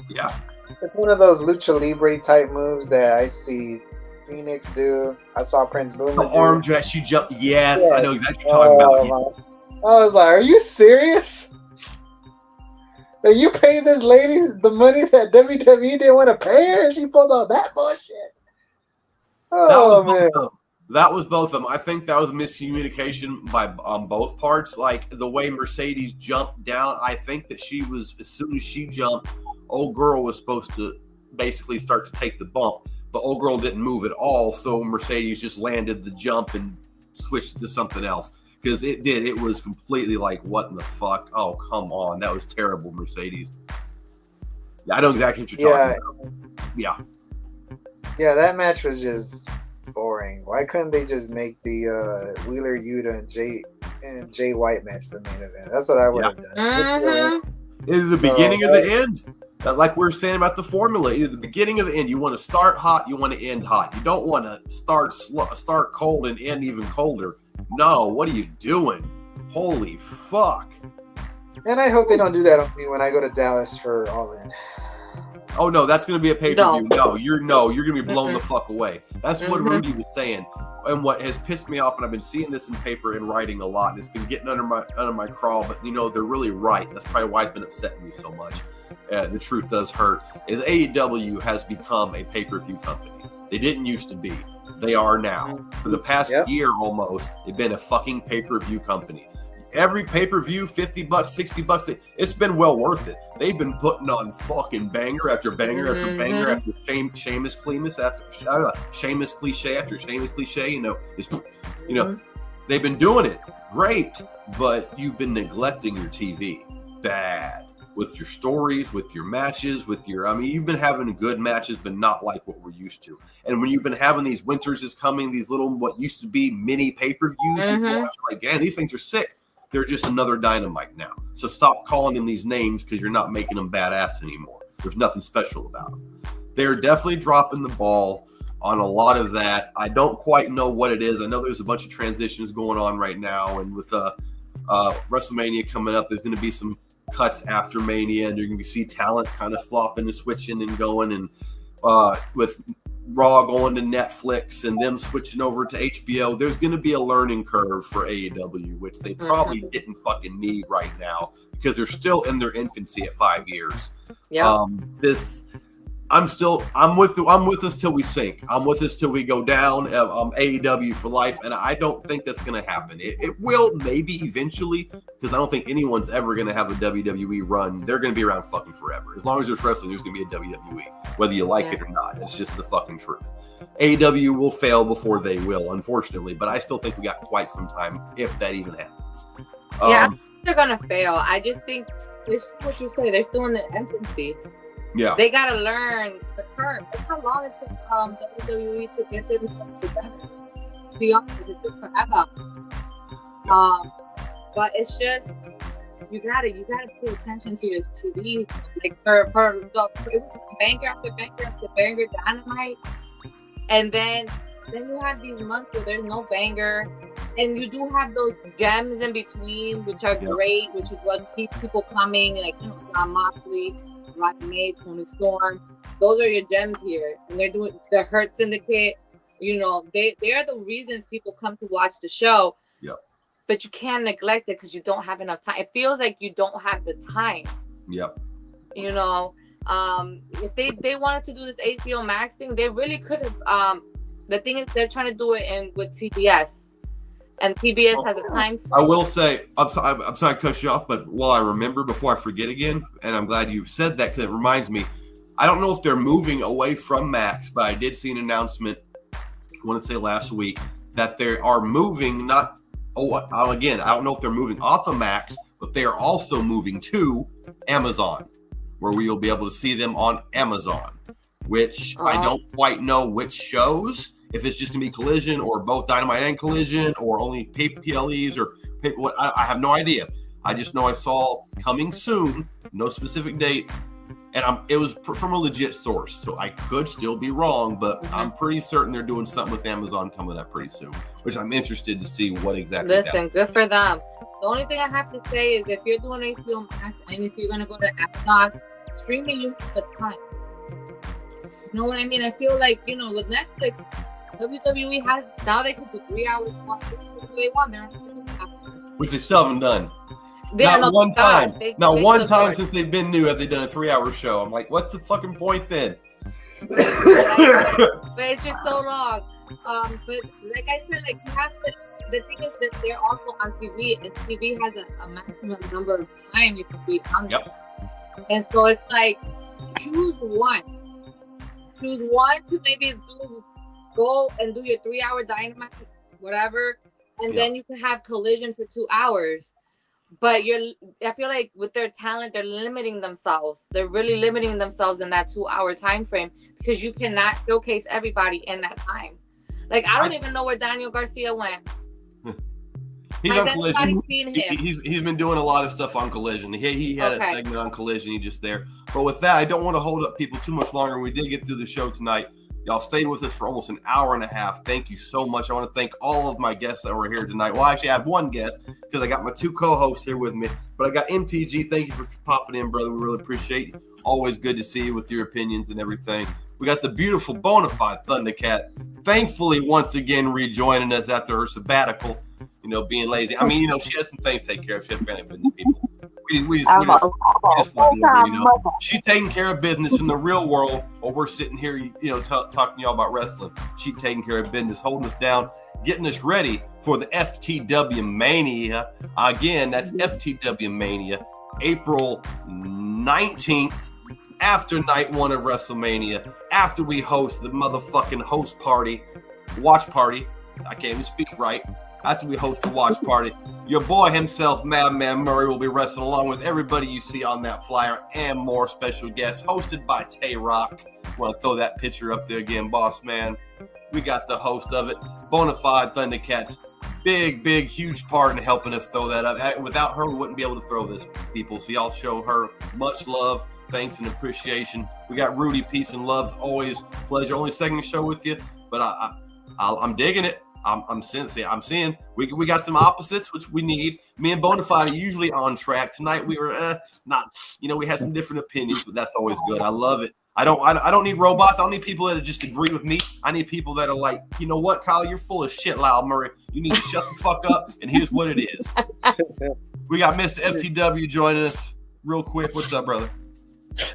Yeah. It's one of those lucha libre type moves that I see Phoenix do. I saw Prince Boomer the arm dress, she jumped. Yes, yeah. I know exactly what you're talking about. I was like, are you serious? That you pay this lady the money that WWE didn't want to pay her and she pulls out that bullshit? Oh, man. That was both of them. I think that was miscommunication on both parts. Like the way Mercedes jumped down, I think that as soon as she jumped, old girl was supposed to basically start to take the bump. But old girl didn't move at all, so Mercedes just landed the jump and switched to something else. Because it did. It was completely like, what in the fuck? Oh, come on. That was terrible, Mercedes. Yeah, I know exactly what you're talking about. Yeah. Yeah, that match was just boring. Why couldn't they just make the Wheeler Yuta and Jay White match the main event? That's what I would have done. Mm-hmm. Either the beginning or the end. Like we were saying about the formula, either the beginning or the end. You want to start hot, you want to end hot. You don't want to start cold and end even colder. No, what are you doing? Holy fuck. And I hope they don't do that on me when I go to Dallas for All In. Oh no, that's going to be a pay-per-view. No, you're going to be blown the fuck away. That's what Rudy was saying. And what has pissed me off, and I've been seeing this in paper and writing a lot, and it's been getting under my crawl, but they're really right. That's probably why it's been upsetting me so much. The truth does hurt. Is AEW has become a pay-per-view company. They didn't used to be. They are now. For the past year almost, they've been a fucking pay-per-view company. Every pay-per-view, $50, $60, it's been well worth it. They've been putting on fucking banger after banger after banger after Sheamus cliche after Sheamus cliche. They've been doing it great, but you've been neglecting your TV bad with your stories, with your matches, you've been having good matches, but not like what we're used to. And when you've been having these winters is coming, these little what used to be mini pay-per-views, these things are sick. They're just another Dynamite now. So stop calling them these names because you're not making them badass anymore. There's nothing special about them. They're definitely dropping the ball on a lot of that. I don't quite know what it is. I know there's a bunch of transitions going on right now. And with WrestleMania coming up, there's going to be some cuts after Mania. And you're going to see talent kind of flopping and switching and going. And with Raw going to Netflix and them switching over to HBO, there's going to be a learning curve for AEW, which they probably didn't fucking need right now because they're still in their infancy at 5 years. Yeah. I'm with us till we sink. I'm with us till we go down. AEW for life, and I don't think that's going to happen. It will maybe eventually, because I don't think anyone's ever going to have a WWE run. They're going to be around fucking forever. As long as there's wrestling, there's going to be a WWE, whether you like it or not. It's just the fucking truth. AEW will fail before they will, unfortunately, but I still think we got quite some time if that even happens. They're going to fail. I just think it's what you say. They're still in the infancy. Yeah, they gotta learn the curve. That's how long it took WWE to get themselves together. To be honest, it took forever. But it's just you gotta pay attention to your TV. Like it was banger after banger after banger Dynamite, and then you have these months where there's no banger, and you do have those gems in between, which are great, which is what keeps people coming, like John Moxley. Rodney May, Tony Storm, those are your gems here, and they're doing the Hurt Syndicate. They are the reasons people come to watch the show. Yeah. But you can't neglect it because you don't have enough time. It feels like you don't have the time. Yep. If they wanted to do this HBO Max thing, they really could have. The thing is, they're trying to do it with TBS. And PBS has a time frame. I will say, I'm sorry to cut you off, but while I remember before I forget again, and I'm glad you said that because it reminds me, I don't know if they're moving away from Max, but I did see an announcement, I want to say last week, that they are moving again, I don't know if they're moving off of Max, but they are also moving to Amazon, where we will be able to see them on Amazon, which I don't quite know which shows. If it's just going to be Collision or both Dynamite and Collision or only PLEs or what, I have no idea. I just know I saw coming soon, no specific date, and it was from a legit source, so I could still be wrong, but I'm pretty certain they're doing something with Amazon coming up pretty soon, which I'm interested to see what exactly. Listen, good for them. The only thing I have to say is if you're doing HBO Max and if you're going to go to Amazon, streaming you have the time. You know what I mean? I feel like, with Netflix, WWE has now they can do 3 hours if they want. They're on which they still haven't done. Not one time since they've been new have they done a 3-hour show. I'm like, what's the fucking point then? But it's just so long. But like I said, like you have to. The thing is that they're also on TV, and TV has a maximum number of time you can be on. Yep. And so it's like choose one to maybe go and do your 3-hour Dynamite, whatever, and then you can have Collision for 2 hours. But I feel like with their talent, they're limiting themselves. They're really limiting themselves in that 2-hour time frame because you cannot showcase everybody in that time. Like I don't even know where Daniel Garcia went. He's on Collision. He's been doing a lot of stuff on Collision. He had a segment on Collision. He's just there. But with that, I don't want to hold up people too much longer. We did get through the show tonight. Y'all stayed with us for almost an hour and a half. Thank you so much. I want to thank all of my guests that were here tonight. Well, actually, I have one guest because I got my two co-hosts here with me. But I got MTG. Thank you for popping in, brother. We really appreciate you. Always good to see you with your opinions and everything. We got the beautiful Bonafide Thundercat, thankfully once again rejoining us after her sabbatical. You know, being lazy. I mean, you know, she has some things to take care of. She has family business people. We just fucking over, you know. She's taking care of business in the real world, while we're sitting here, you know, talking to y'all about wrestling. She's taking care of business, holding us down, getting us ready for the FTW Mania. Again, that's FTW Mania, April 19th, after night one of WrestleMania, after we host the motherfucking watch party. I can't even speak right. After we host the watch party, your boy himself, Madman Murray, will be wrestling along with everybody you see on that flyer and more special guests, hosted by Tay Rock. Want to throw that picture up there again, boss man. We got the host of it, Bonafide Thundercats. Big, huge part in helping us throw that up. Without her, we wouldn't be able to throw this, people. So y'all show her much love, thanks, and appreciation. We got Rudy, peace and love. Always pleasure. Only second show with you, but I'm digging it. I'm seeing we got some opposites, which we need. Me and Bonafide are usually on track. Tonight we were not. You know, we had some different opinions, but that's always good. I love it. I don't need robots. I don't need people that just agree with me. I need people that are like, you know what, Kyle, you're full of shit, Lyle Murray. You need to shut the fuck up, and here's what it is. We got Mr. FTW joining us real quick. What's up, brother?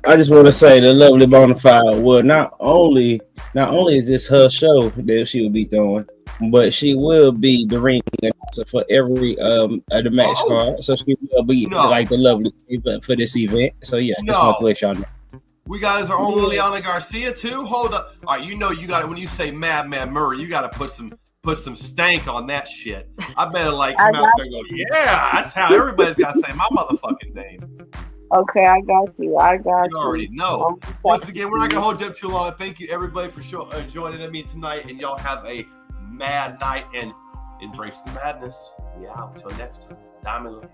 I just want to say the lovely Bonafide. Well, not only is this her show that she will be doing, but she will be the ring announcer for every the match card. So she will be like the lovely for this event. So yeah, just want to let y'all know. We got our own Liliana Garcia too. Hold up. All right, you know you got it when you say Madman Murray, you got to put some stank on that shit. I better like come out there and go, yeah, that's how everybody's got to say my motherfucking name. Okay, I got you. You already know. Once again, we're not going to hold you up too long. Thank you, everybody, for joining me tonight. And y'all have a mad night and embrace the madness. Yeah, until next time. Diamond.